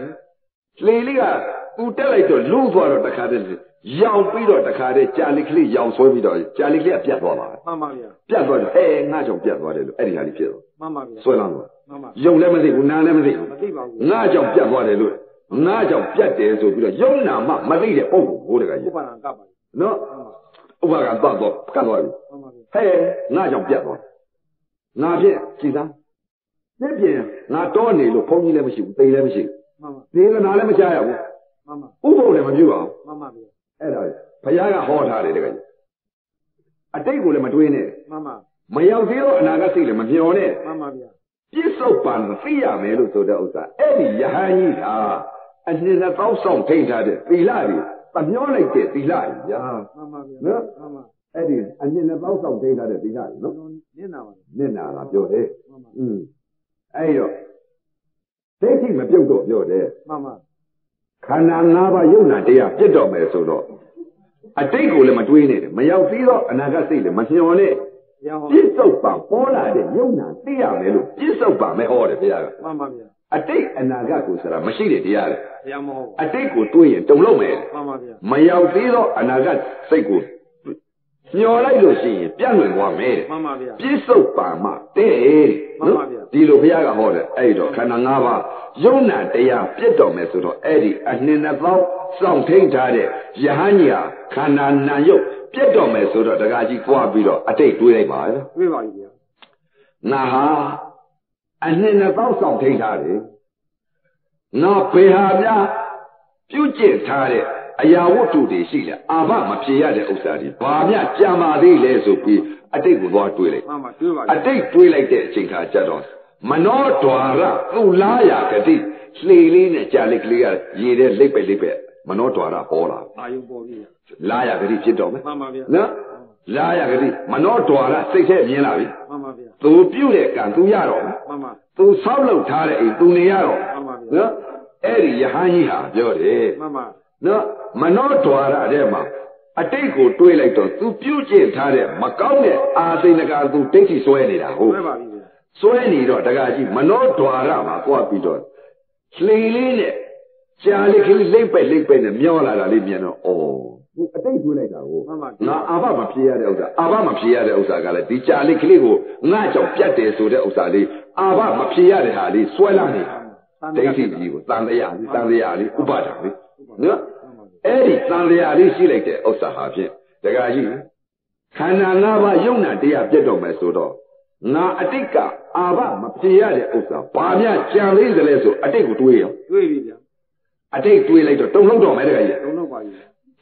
Speaker 1: လှေလေးကသူတက်လိုက်တော့လူ့သွားတော့တခါတည်းရောင်ပြီးတော့တခါတည်းကြာလိကလေးရောင်ဆွဲပြီးတော့ကြာလိကလေးကပြတ်သွားပါ
Speaker 2: မှန်ပါဗျာ
Speaker 1: ပြတ်သွားတော့ငါကြောင့်ပြတ်သွားတယ်လို့အဲ့ဒီဟာလေးဖြစ်တော့
Speaker 2: မှန်ပါဗျာ
Speaker 1: ဆွဲလာတော့
Speaker 2: မှန်ပါ
Speaker 1: ယုံလည်းမသိဘူးနာလည်းမသိဘူး
Speaker 2: မသိပါဘူး
Speaker 1: ငါကြောင့်ပြတ်သွားတယ်လို့ငါကြောင့်ပြတ်တယ်ဆိုပြီးတော့ယုံနာမှမသိတဲ့ပုံကိုဟိုတခါ
Speaker 2: ဥ
Speaker 1: ကြီး
Speaker 2: ပ္ပါဒံကပ်ပါ
Speaker 1: နော်ဥပကပတ်တော့ကတ်သွားပြီ
Speaker 2: မှန်ပါဗျာ
Speaker 1: ဟဲ့ငါကြောင့်ပြတ်သွားငါဖြင့်ကြည်သားပြည့်ပြင်ငါတောနေလို့ဘုန်းကြီးလည်းမရှိဘူးသိလည်းမရှိဘူး
Speaker 2: မှန်ပါ
Speaker 1: ဒေသနာလည်းမကြားရဘူး
Speaker 2: မှန်ပါ
Speaker 1: ဥပုပ်လည်းမပြုအောင်
Speaker 2: မှန်ပါဗျာ
Speaker 1: အဲ့ဒါဘုရားကဟောထားတယ်တကယ်အတိတ်ကိုလည်းမတွေးနဲ့
Speaker 2: မှန်ပါ
Speaker 1: မရောက်သေးတော့အနာဂတ်စိတ်လည်းမမျှော်နဲ့
Speaker 2: မှန်ပါဗျာ
Speaker 1: ပြစ္ဆုတ်ပံသိရမယ်လို့ဆိုတဲ့ဥစ္စာအဲ့ဒီယဟန်ကြီးဟာအနှစ်2000ဆောင်ထိန်ထားတဲ့သီလတွေသမျောလိုက်တဲ့သီလကြီးညာ
Speaker 2: မှန်ပါဗျာ
Speaker 1: နော်
Speaker 2: မှန်ပါ
Speaker 1: အဲ့ဒီအနှစ်2000ဆောင်ထိန်ထားတဲ့သီလကြီးနော်
Speaker 2: နင်းနာပါ
Speaker 1: နင့်နာလားပြောတယ်
Speaker 2: မှန်ပါ
Speaker 1: အဲ့တော့ဒိဋ္ဌိမပြုတ်တော့ပြောတယ်
Speaker 2: မှန်ပါ
Speaker 1: ခန္ဓာ၅ပါးယုံနာတရားပြတ်တော့မယ်ဆိုတော့အတိတ်ကိုလည်းမတွေးနဲ့မရောက်သေးတော့အနာဂတ်စိတ်လည်းမမျှော်နဲ့
Speaker 2: ရဟော
Speaker 1: ပြစ္ဆုတ်ပံပေါ်လာတဲ့ယုံနာသိရမယ်လို့ပြစ္ဆုတ်ပံပဲဟောတယ်ဘုရားက
Speaker 2: မှန်ပါဗျာ
Speaker 1: အတိတ်အနာဂတ်ကိုဆိုတာမရှိတဲ့တရားလေ
Speaker 2: ရမဟုတ်
Speaker 1: အတိတ်ကိုတွေးရင်တုံလုံးမယ်
Speaker 2: မှန်ပါဗျာ
Speaker 1: မရောက်သေးတော့အနာဂတ်စိတ်ကိုမျောလိုက်လို့ရှိရင်ပြန့်လွင်သွားမယ်
Speaker 2: မှန်ပါဗျာ
Speaker 1: ပြစ္ဆုတ်ပံမှတဲ့
Speaker 2: မှန်ပါဗျာ
Speaker 1: ဒီလိုဘုရားကဟောတယ်အဲ့တော့ခန္ဓာ၅ပါး ယုံနာတရားပြတ်တော်မယ်ဆိုတော့အဲ့ဒီအနှင်းနှစ်သောင်းစောင့်ထိန်ထားတဲ့ယဟန်ကြီးဟာခန္ဓာနာယုတ်ပြတ်တော်မယ်ဆိုတော့တကားကြီးကြွားပြီးတော့အတိတ်တွေးလိုက်ပါရဲ့
Speaker 2: တွေးပါပြီဗျာ
Speaker 1: ငါဟာအနှင်းနှစ်သောင်းစောင့်ထိန်ထားတယ်ငါဘေဟာများပြုကျင့်ထားတဲ့အရာဝတ္ထုတွေရှိတယ်အာဘမဖြေရတဲ့ဥစ္စာတွေဘာမြကြာမာသေးလဲဆိုပြီးအတိတ်ကိုသွားတွေးလိုက်
Speaker 2: မှန်ပါတွေးပါ
Speaker 1: အတိတ်တွေးလိုက်တဲ့အချိန်ခါကျတော့မနောဒွါရသူလာရဂတိလှေလေးနဲ့ကြာလက်ကလေးကရေတဲ့လိပ်ပဲမနောဒွါရပေါ်လာ
Speaker 2: အာယုံပေါ်ပြီ
Speaker 1: လာရဂတိဖြစ်တော့မယ်
Speaker 2: မှန်ပါဗျာ
Speaker 1: နော်လာရဂတိမနောဒွါရစိတ်ထဲမြင်လာပြီ
Speaker 2: မှန်ပါဗျာ
Speaker 1: သူပြုတ်တဲ့ကံသူရတော့
Speaker 2: မှန်ပါ
Speaker 1: သူဆောက်လုပ်ထားတဲ့အိမ်သူနေရတော့
Speaker 2: မှန်ပါဗျာ
Speaker 1: နော်အဲ့ဒီယဟန်ကြီးဟာပြောတယ်
Speaker 2: မှန်ပါ
Speaker 1: နော်မနောဒွါရတဲ့မှာအတိတ်ကိုတွေးလိုက်တော့သူပြုတ်ကျင့်ထားတဲ့မကောင်းတဲ့အာသိဏကသူဒိဋ္ဌိဆွဲနေတာဟုတ်
Speaker 2: မှန်ပါပြီ
Speaker 1: ဆွဲနေတော့တကကြီးမနောဒွါရမှာကြွားပြီးတော့လှေလေးနဲ့ကြာလက်ကလေးလိမ့်ပဲနဲ့မျောလာတာလေးမြင်တော့ဩသူအတိတ်တွေးလိုက်တာကိုငါအာဘမဖြေရတဲ့ဥစ္စာအာဘမဖြေရတဲ့ဥစ္စာကလည်းဒီကြာလက်ကလေးကိုငါကြောင့်ပြတ်တယ်ဆိုတဲ့ဥစ္စာလေးအာဘမဖြေရတဲ့ဟာလေးဆွဲလာနေတာဒိဋ္ဌိကြီးကိုတန်တရားလေးဥပါဒံလေးနော်အဲ့ဒီတန်တရားလေးရှိလိုက်တဲ့ဥစ္စာဟာဖြင့်တကကြီးခန္ဓာ၅ပါးယုံနာတရားပြတ်တော့မယ်ဆိုတော့ငါအတိတ်ကအာဘမဖြေရတဲ့ဥစ္စာဘာမြကြံလေးစလဲဆိုအတိတ်ကိုတွေးရော
Speaker 2: တွေးပြီဗျာ
Speaker 1: အတိတ်တွေးလိုက်တော့တုံလုံးတော့မယ်တကကြီး
Speaker 2: တုံလုံးပါပြီ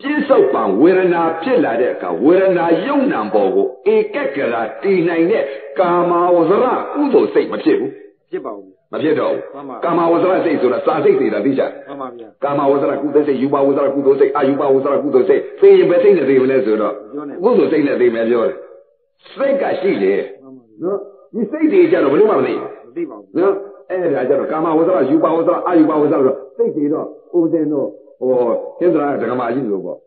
Speaker 1: ပြစ္ဆုတ်ပံဝေဒနာဖြစ်လာတဲ့အခါဝေဒနာယုံနာပေါ်ကိုဧကကရာတည်နိုင်တဲ့ကာမဝဇ္ဇရကုသိုလ်စိတ်မဖြစ်ဘူး
Speaker 2: ဖြစ်ပါဘူး
Speaker 1: မဖြစ်တော့ဘူးကာမဝဇ္ဇရစိတ်ဆိုတာစာစိတ်တွေတာသိချာ
Speaker 2: မှန်ပါဗျာ
Speaker 1: ကာမဝဇ္ဇရကုသိုလ်စိတ်ယူပဝဇ္ဇရကုသိုလ်စိတ်အာယူပဝဇ္ဇရကုသိုလ်စိတ်သိရင်ပဲစိတ်နဲ့သိမလဲဆိုတော့ကုသိုလ်စိတ်နဲ့သိမယ်ပြောတယ်စိတ်ကရှိလေနော်ဒီစိတ်တွေကြတော့ဘယ်လိုမှမသိ
Speaker 2: ပါဘူး
Speaker 1: နော်အဲ့ဒါကြတော့ကာမဝဇ္ဇရယူပဝဇ္ဇရအာယူပဝဇ္ဇရဆိုစိတ်တွေတော့ဥပဒေတော့ဟိုသင်္သရာဒကမာကြီးလို့ပေါ့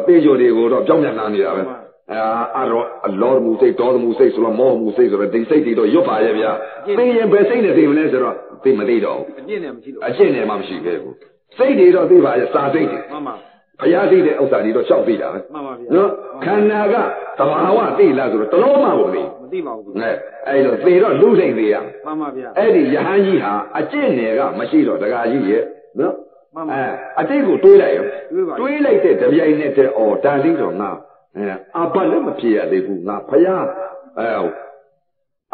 Speaker 1: တေကြိုတွေကိုတော့ကြောက်မြန်လာနေတာပဲအဲ့တော့အလောမှုစိတ်တော်မှုစိတ်ဆိုတော့မောမှုစိတ်ဆိုတော့ဒီစိတ်တွေတော့ရွတ်ပါရဲ့ဗျာသိရင်ပဲစိတ်နဲ့သိမလဲဆိုတော့သိမသိတော့
Speaker 2: ဘူးအကျင့်နဲ့မရှိတော့
Speaker 1: အကျင့်နဲ့မှမရှိခဲ့ဘူးစိတ်တွေတော့သိပါရဲ့စာစိတ်တွေ
Speaker 2: မှန်ပါ
Speaker 1: ဘုရားသိတဲ့ဥစ္စာတွေတော့ရှောက်သိတာပဲ
Speaker 2: မှန်ပါဗျာ
Speaker 1: နော်ခန္ဓာကသဘာဝသိလားဆိုတော့တလုံးမှမ
Speaker 2: သိပါဘူး
Speaker 1: အဲ့လိုသိတော့လူစိတ်သိရ
Speaker 2: မှန်ပါဗျာ
Speaker 1: အဲ့ဒီယဟန်ကြီးဟာအကျင့်နယ်ကမရှိတော့တကားကြီးရဲ့နော်အတိတ်ကိုတွေးလိုက်ရောတွေးလိုက်တဲ့တပြိုင်နက်တည်းဩဒါလေးတော့ငါအာဘလည်းမဖြစ်ရသေးဘူးငါဖယား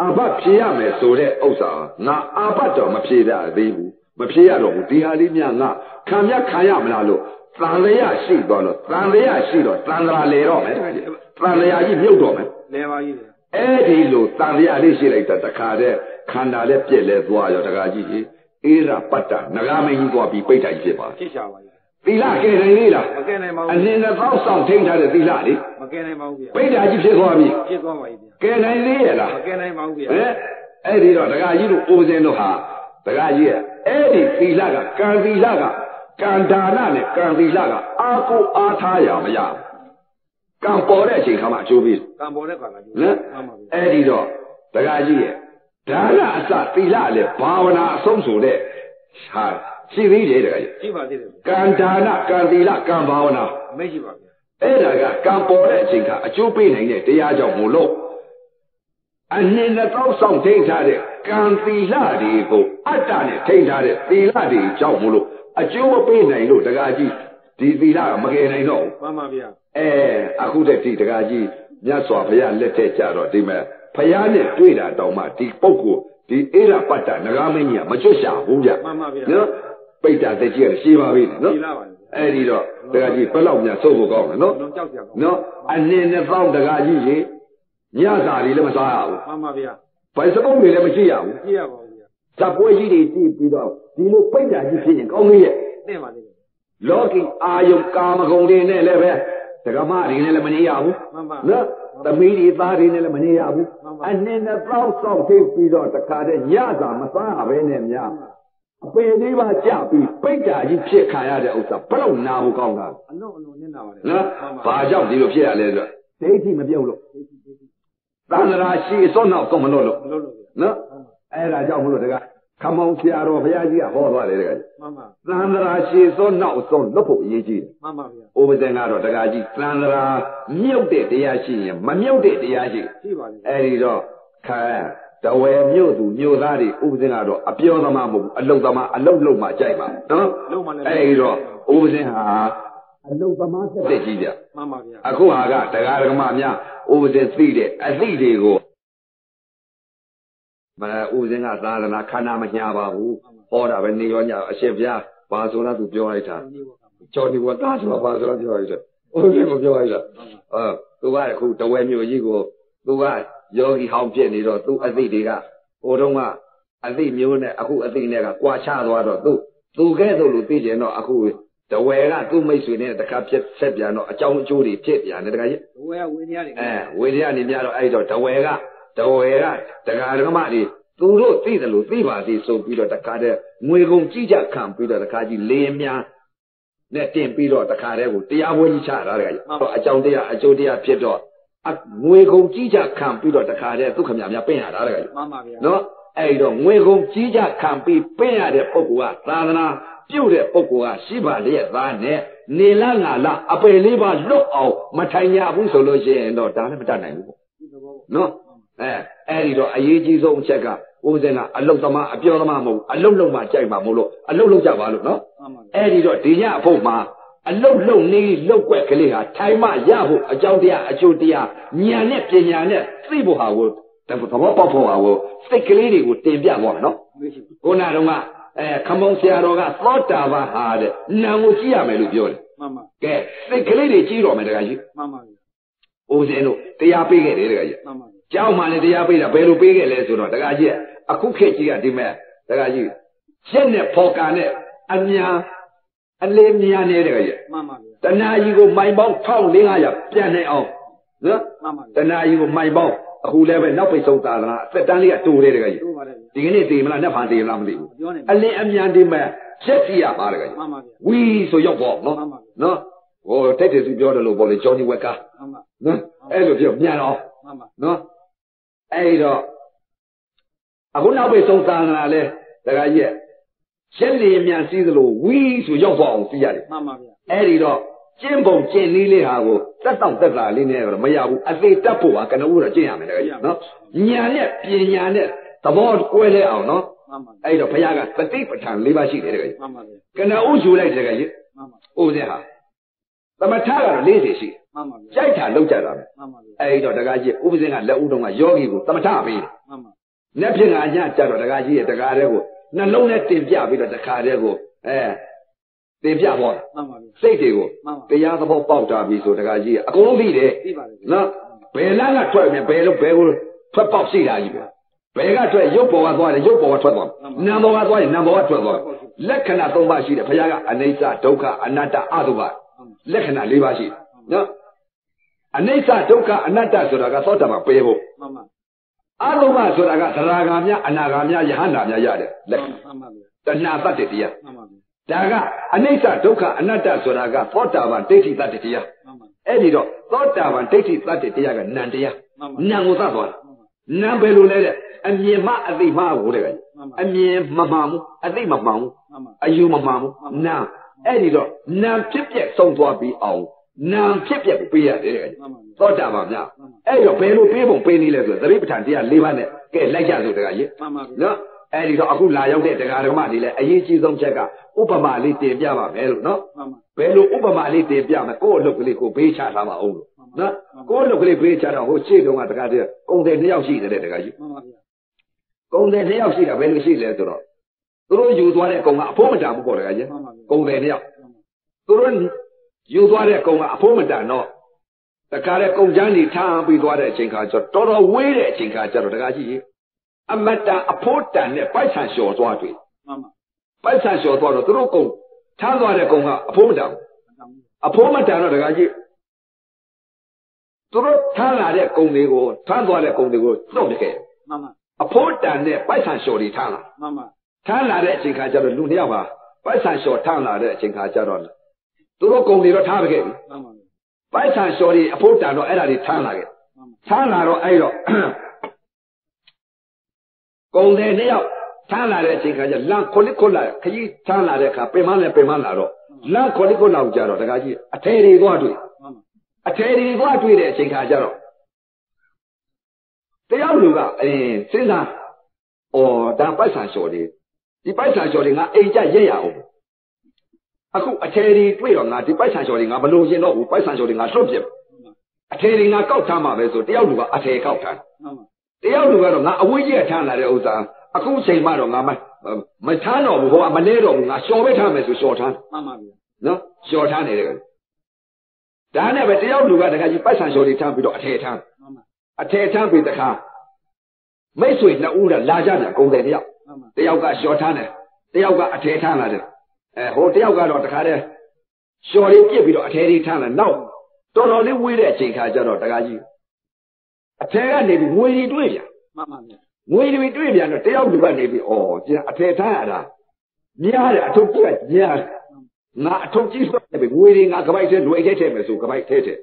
Speaker 1: အာဘဖြစ်ရမယ်ဆိုတဲ့ဥစ္စာငါအာဘတော့မဖြစ်ရသေးဘူးမဖြစ်ရတော့ဘူးဒီဟာလေးများငါခံရမလားလို့သံလျာရှိသွားလို့သံလျာရှိတော့သံဃာလေတော့မယ်သံလျာကြီးမြုပ်တော့မယ်
Speaker 2: လေပါကြီး
Speaker 1: အဲ့ဒီလိုသံလျာလေးရှိလိုက်တာတခါတည်းခန္ဓာလည်းပြည့်လဲသွားရောတခါကြီးအေရပတ္တနဂါမင်းကြီးသွားပြီးပိဋ္ဌာကြီးဖြစ်ပါ
Speaker 2: ဖြစ်ချပါပြီ
Speaker 1: သီလကဲနိုင်လေးလား
Speaker 2: မကဲနိုင်ပါဘူး
Speaker 1: အနည်းနဲ့သောက်ဆောင်ထိန်းထားတဲ့သီလလေ
Speaker 2: မကဲနိုင်ပါဘူးဗျာ
Speaker 1: ပိဋ္ဌာကြီးဖြစ်သွားပြီ
Speaker 2: ဖြစ်သွားပါပြီ
Speaker 1: ဗျာကဲနိုင်လေးရလား
Speaker 2: မကဲနိုင်ပါဘူးဗျာ
Speaker 1: အဲ့ဒီတော့ဒကာကြီးတို့အိုးစင်းတို့ဟာဒကာကြီးရဲ့အဲ့ဒီသီလကကံသီလကကံဒါနနဲ့ကံသီလကအာကိုအားထားရမရကံပေါ်တဲ့အချိန်ခါမှအကျိုးပေး
Speaker 2: ကံပေါ်တဲ့ခါမှအကျိုး
Speaker 1: နော်အဲ့ဒီတော့ဒကာကြီးရဲ့ဒါနအစသီလလည်းဘာဝနာအဆုံးဆိုတဲ့ဟာရှိသေးတယ်တကယ်
Speaker 2: ရှိပါသေးတယ်
Speaker 1: ကံဒါနကံသီလကံဘာဝနာ
Speaker 2: မရှိပါဘူး
Speaker 1: အဲ့ဒါကကံပေါ်တဲ့အချိန်ကအကျိုးပေးနိုင်တဲ့တရားကြောင့်မို့လို့အနှင်းနဲ့တောက်ဆောင်ထိန်းထားတဲ့ကံသီလတွေကိုအတ္တနဲ့ထိန်းထားတဲ့သီလတွေကြောင့်မို့လို့အကျိုးမပေးနိုင်လို့တကကြီးဒီသီလကမကယ်နိုင်တော့ဘူး
Speaker 2: မှန်ပါဗျာ
Speaker 1: အခုတည်းဒီတကကြီးမြတ်စွာဘုရားလက်ထက်ကြတော့ဒီမဲ့ဘုရားနဲ့တွေ့တာတောင်မှဒီပုဂ္ဂိုလ်ဒီအေရပတ္တနဂါမင်းကြီးကမကျွတ်ရှာဘူးဗျ
Speaker 2: မှန်ပါဗျာ
Speaker 1: နော်ပိဋ္ဌာသက်ကြီးကရှင်းပါပြီနော်အဲ့ဒီတော့တကကြီးဘယ်လောက်များစိုးဖို့ကောင်းလဲနော်နော်အနည်းနဲ့ပေါင်းတကကြီးရေညစာတွေလည်းမစားရဘူး
Speaker 2: မှန်ပါဗျာ
Speaker 1: ဗိုက်စပုတ်တွေလည်းမရှိရဘူး
Speaker 2: မရှိရပါဘူးဗျာ
Speaker 1: ဇပ်ပွဲကြီးတွေကြည့်ပြီးတော့ဒီလိုပိဋ္ဌာကြီးဖြစ်ရင်ကောင်းသေးရဲ့
Speaker 2: သိပါသေးတယ်
Speaker 1: လောကီအာယုကာမဂုဏ်တွေနဲ့လည်းပဲဒကမတွေနဲ့လည်းမနေရဘူး
Speaker 2: မှန်ပါ
Speaker 1: နော်သမီးတွေသားတွေနဲ့လည်းမနေရဘူးအနည်းနဲ့ပေါင်းဆောင်ထိပ်ပြီးတော့တခါတည်းညစာမစားရဘဲနဲ့များအပေလေးပါကြပြီးပိဋ္ဌာကြီးဖြစ်ခံရတဲ့ဥစ္စာဘယ်လောက်နာဖို့ကောင်းတာ
Speaker 2: အလုံးနစ်နာပါလေ
Speaker 1: နော်ဘာကြောင့်ဒီလိုဖြစ်ရလဲဆိုတော့ဒိဋ္ဌိမပြုတ်လို့သန္တရာရှိစွန်းတော့ကုန်မလို့နော်အဲ့ဒါကြောင့်မလို့တကခမောင်ဆရာတော်ဘုရားကြီးကဟောသွားတယ်တက
Speaker 2: မှန်ပါ
Speaker 1: သန္တရာရှိစွန်းနောက်စွန်းလွတ်ဖို့အရေးကြီးတယ်
Speaker 2: မှန်ပါဗျာ
Speaker 1: ဥပဇင်ကတော့တကကြီးသန္တရာမြုပ်တဲ့တရားရှိရင်မမြုပ်တဲ့တရားရှိ
Speaker 2: ပါလေ
Speaker 1: အဲ့ဒီတော့ တဝယ်မြို့သူမြို့သားတွေဥပဇင်းကတော့အပြောသမားမဟုတ်ဘူးအလုသမားအလုလုံမှကြိုက်ပါနော်အဲ့တော့ဥပဇင်းဟာအလုသမားတက်ကြီးပြ
Speaker 2: မှန်ပါဗျာ
Speaker 1: အခုဟာကတရားဓမ္မများဥပဇင်းသိတဲ့အသိတွေကိုမဥပဇင်းကသာသနာခန္ဓာမညာပါဘူးဟောတာပဲနေရောညအရှင်ဘုရားဘာဆိုလားသူပြောလိုက်တာကျော်ဒီဝတ်သားဆိုတာဘာဆိုလားပြောလိုက်တယ်ဥပဇင်းကိုပြောလိုက်တာသူကအခုတဝဲမြို့ကြီးကိုသူကယောဂီဟောင်းဖြစ်နေတော့သူအသိတွေကဟိုတုန်းကအသိမျိုးနဲ့အခုအသိနဲ့ကကွာခြားသွားတော့သူကဲ့သို့လို့သိကြတော့အခုတဝဲကသူ့မိတ်ဆွေနဲ့တခါဖြစ်ဆက်ပြန်တော့အကြောင်းအကျိုးတွေဖြစ်ပြန်တယ်တခါကြီး
Speaker 2: တဝဲကဝေတရားတွေ
Speaker 1: ဝေတရားနေများတော့အဲ့တော့တဝဲကတရားဓမ္မတွေသူတို့သိတယ်လို့သိပါသေးဆိုပြီးတော့တခါတည်းငွေကုန်ကြည့်ကြခံပြီးတော့တခါကြီးလေများနဲ့တင်ပြီးတော့တခါတည်းကိုတရားပွဲကြီးချတာတခါကြီးအကြောင်းတရားအကျိုးတရားဖြစ်တော့ငွေကုန်ကြီးကြခံပြီးတော့တခါတည်းဒုက္ခများပင့်ရတာတခါကြီး
Speaker 2: မှန်ပါဗျာ
Speaker 1: နော်အဲ့တော့ငွေကုန်ကြီးကြခံပြီးပင့်ရတဲ့ပုဂ္ဂိုလ်ကသာသနာပြုတ်တဲ့ပုဂ္ဂိုလ်ကရှိပါလေသားနဲ့နေလားငါလားအပယ်လေးပါလွတ်အောင်မထိုင်ရဘူးဆိုလို့ရှိရင်တော့ဒါလည်းမတတ်နိုင်ဘူးပေါ့နော်အဲ့ဒီတော့အရေးကြီးဆုံးအချက်ကဦးဇင်းကအလုတ်သမားအပြောသမားမဟုတ်အလုတ်လုံးမှကြိုက်မှာမဟုတ်လို့အလုတ်လုံးကြပါလို့နော်အဲ့ဒီတော့ဒီညအဖို့မှာအလုတ်လုံးနေလုတ်ွက်ကလေးဟာထိုင်မှရဖို့အကြောင်းတရားအကျိုးတရားဉာဏ်နဲ့ပညာနဲ့သိဖို့ဟာကိုသဘောပေါက်ဖို့ဟာကိုစိတ်ကလေးတွေကိုတင်ပြသွားမယ်နော်ခုနတုန်းကခမုံဆရာတော်ကသောတာပန်ဟာတဲ့နာကိုကြည့်ရမယ်လို့ပြောတယ်
Speaker 2: မှန်ပါ
Speaker 1: ကဲစိတ်ကလေးတွေကြည့်တော့မယ်တခါကြီး
Speaker 2: မှန်ပါ
Speaker 1: ဦးဇင်းတို့တရားပေးခဲ့တယ်တခါကြီး
Speaker 2: မှန်ပါ
Speaker 1: ကျောင်းမှလည်းတရားပေးတာဘယ်လိုပေးခဲ့လဲဆိုတော့တခါကြီးအခုခေတ်ကြီးကဒီမဲ့တခါကြီးရက်နဲ့ဖော်ကာနဲ့အမြန်အလေးမြန်နေတယ်ကြီး
Speaker 2: မှန်ပါ
Speaker 1: တဏှာကြီးကိုမိုင်ပေါင်း1500ပြန်နိုင်အောင်နော်
Speaker 2: မှန်ပါ
Speaker 1: တဏှာကြီးကိုမိုင်ပေါင်းအခုလည်းပဲနောက်ပိတ်ဆုံးသာသနာအသက်တန်းလေးကတိုးတယ်တခါကြီးဒီကနေ့တည်မလားနှစ်ဖန်တည်လားမသိဘူးအလင်းအမြန်ဒီမဲ့ချက်ကြည့်ရပါတခါကြီး
Speaker 2: မှန်ပါ
Speaker 1: ဝီဆိုရောက်ပေါ့နော်နော်ဟိုတိတ်တယ်သူပြောတယ်လို့ပေါ့လေဂျော်နီဝက်က
Speaker 2: မှန်ပါ
Speaker 1: နော်အဲ့လိုပြောမြန်တော့
Speaker 2: မှန်ပါ
Speaker 1: နော်အဲ့တော့အခုနောက်ပိတ်ဆုံးသာသနာလဲတခါကြီးရက်လျင်မြန်စည်းသလိုဝီဆိုရောက်သွားအောင်စီးရတယ်
Speaker 2: မှန်ပါဗျာ
Speaker 1: အဲ့ဒီတော့ကျင့်ပုံကျင့်နည်းလေးဟာကိုတက်တော့တက်တာလေးနဲ့တော့မရဘူးအသေးတက်ဖို့ဟာကနဦးတော့ကျင့်ရမယ်တကယ်နော်ညာနဲ့ပညာနဲ့သဘောကွဲလဲအောင်နော်အဲ့တော့ဘုရားကသတိပဋ္ဌာန်၄ပါးရှိတယ်တကယ်
Speaker 2: မှန်ပါဗျာ
Speaker 1: ကနဦးယူလိုက်တကယ်ကြီး
Speaker 2: မှန်ပါ
Speaker 1: ဦးစင်းဟာသမထကတော့40ရှိ
Speaker 2: မှန်ပါဗျာ
Speaker 1: ကြိုက်တာလောက်ကြတာပဲ
Speaker 2: မှန်ပါဗျာ
Speaker 1: အဲ့တော့တကယ်ကြီးဦးစင်းကလက်ဦးတုံးကယောဂီကိုသမထပေးတယ်
Speaker 2: မှန်ပါ
Speaker 1: လက်ဖြင့်ကညကြတော့တကယ်ကြီးရဲ့တကားတဲ့ကိုနှလုံးနဲ့တင်ပြပြီးတော့တခါတည်းကိုတင်ပြသွားတာ
Speaker 2: မှန်ပါဗျာ
Speaker 1: စိတ်တွေကိုတရားသဘောပေါက်တာပြီဆိုတကကြီးအကုန်လုံးသိတယ်
Speaker 2: သိပါတယ်
Speaker 1: နော်ဘယ်လမ်းကထွက်မယ်ဘယ်လိုဘယ်ကိုထွက်ပေါက်ရှိတာကြီးပဲဘယ်ကထွက်ရုပ်ပေါ်ကသွားတယ်ရုပ်ပေါ်ကထွက်သွားနာမ်ပေါ်ကသွားရင်နာမ်ပေါ်ကထွက်သွားလက္ခဏာ၃ပါးရှိတယ်ဘုရားကအနိစ္စဒုက္ခအနတ္တအတုပလက္ခဏာ၄ပါးရှိတယ်နော်အနိစ္စဒုက္ခအနတ္တဆိုတာကသောတာပန်ပေးဖို့
Speaker 2: မှန်ပါ
Speaker 1: အတုပဆိုတာကသရဂါများအနာဂါများယဟန္တာများရတယ်လက္ခဏာ
Speaker 2: မှန်ပါဗျာ
Speaker 1: တဏှာတတ္တတရား
Speaker 2: မှန်ပါဗျာ
Speaker 1: ဒါကအနိစ္စဒုက္ခအနတ္တဆိုတာကသောတာပန်ဒိဋ္ဌိတတ္တတရားအဲ့ဒီတော့သောတာပန်ဒိဋ္ဌိတတ္တတရားကနံတရားနံကိုသတ်သွားတာနံပဲလို့လဲတဲ့အမြင်မှအသိမှကိုတဲ့ကအမြင်မမှန်ဘူးအသိမမှန်ဘူးအယူမမှန်ဘူးနံအဲ့ဒီတော့နံဖြစ်ပြက်ဆုံးသွားပြီးအောင်နံဖြစ်ပြက်ကိုပေးရတယ်တဲ့သောတာပန်များအဲ့တော့ဘယ်လိုပေးပုံပေးနည်းလဲဆိုသတိပဋ္ဌာန်တရား၄ပါးနဲ့ကဲလိုက်ကြစို့တကကြီးနော်အဲ့ဒီတော့အခုလာရောက်တဲ့တရားဓမ္မတွေလည်းအရေးကြီးဆုံးချက်ကဥပမာလေးတင်ပြပါမယ်လို့နော်ဘယ်လိုဥပမာလေးတင်ပြမလဲကိုယ့်အလုပ်ကလေးကိုဘေးချထားပါအောင်လို့နော်ကိုယ့်အလုပ်ကလေးဘေးချတော့ဟိုရှေ့တုန်းကတကားတည်းကုံတယ်2ယောက်ရှိတယ်တကားကြီး
Speaker 2: မှန်ပါဗျာ
Speaker 1: ကုံတယ်2ယောက်ရှိတာဘယ်လိုရှိလဲဆိုတော့သူတို့ယူသွားတဲ့ကုံကအဖိုးမတန်ဘူးပေါ့တကားကြီးကုံတယ်2ယောက်သူတို့ယူသွားတဲ့ကုံကအဖိုးမတန်တော့တကားတဲ့ကုံချမ်းကြီးထားပြီးသွားတဲ့အချိန်ခါကျတော့တော်တော်ဝေးတဲ့အချိန်ခါကျတော့တကားကြီးအမတန်အဖို့တန်နဲ့ပိုက်ဆံလျှော်သွားတွေ့
Speaker 2: မှန်ပါ
Speaker 1: ပိုက်ဆံလျှော်သွားတော့သူတို့ကုံထားသွားတဲ့ကုံကအဖို့မတန်အဖို့မတန်တော့တကားကြီးသူတို့ထားလာတဲ့ကုံတွေကိုထားသွားတဲ့ကုံတွေကိုနှုတ်တကယ်
Speaker 2: မှန်ပါ
Speaker 1: အဖို့တန်နဲ့ပိုက်ဆံလျှော်တွေထားလာ
Speaker 2: မှန်ပါ
Speaker 1: ထားလာတဲ့အချိန်ခါကျတော့လူ2ယောက်ပါပိုက်ဆံလျှော်ထားလာတဲ့အချိန်ခါကျတော့သူတို့ကုံတွေတော့ထားခဲ့ပြီ
Speaker 2: မှန်ပါ
Speaker 1: ပိုက်ဆံလျှော်တွေအဖို့တန်တော့အဲ့ဒါတွေထားလာခဲ့ထားလာတော့အဲ့တော့ကုံတယ်2ယောက်ထားလာတဲ့အချိန်ခါကျလမ်းခွလိခွလာခကြီးထားလာတဲ့အခါပင်မနဲ့ပင်မလာတော့လမ်းခွလိခွလာကိုကြတော့တကားကြီးအထဲတွေသွားတွေ့အထဲတွေသွားတွေ့တဲ့အချိန်ခါကျတော့
Speaker 3: တရားလူကစဉ်းစားဒါပိုက်ဆံလျှော်လေးဒီပိုက်ဆံလျှော်လေးငါအိမ်ကြရက်ရအောင်အခုအထယ်ဒီတွေ့တော့ငါဒီပိုက်ဆံလျှော်လေးငါမလို့ရင်တော့ဘူးပိုက်ဆံလျှော်လေးငါလွတ်ပြစ်အထယ်ဒီငါကောက်ထားမှာပဲဆိုတယောက်လူကအထယ်ကောက်ထားတယောက်လူကတော့ငါအဝေးကြီးထမ်းလာတဲ့ဥစ္စာအခုချိန်မှတော့ငါမထမ်းတော့ဘူးဟောမလဲတော့ဘူးငါလျှော်ပဲထားမယ်ဆိုလျှော်ထားမှန်ပါဗျာနော်လျှော်ထားနေတယ်ဒါနဲ့ပဲတယောက်လူကတခါကြီးပိုက်ဆံလျှော်လေးထမ်းပြီးတော့အထယ်ထမ်းအထယ်ထမ်းပြီးတခါမိတ်ဆွေနှစ်ဦးကလာကြပြန်ကုန်တယ်တယောက်ကလျှော်ထမ်းတယ်တယောက်ကအထယ်ထမ်းလာတယ်ဟိုတယောက်ကတော့တခါတည်းလျှော်လေးပြစ်ပြီးတော့အထယ်လေးထမ်းလာနောက်တော်တော်လေးဝေးတဲ့အချိန်ခါကျတော့တခါကြီးအထယ်ကနေပြီးငွေတွေတွေ့ပြန်မှန်ပါဗျာငွေတွေတွေ့ပြန်တော့တယောက်လူကနေပြီးကျန်အထယ်ထမ်းရတာများတယ်အထုပ်ကြီးကများတယ်ငါအထုပ်ကြီးဆိုတယ်ငွေတွေငါကပိုက်ထဲလွယ်ထဲထည့်မယ်ဆိုကပိုက်ထဲထည့်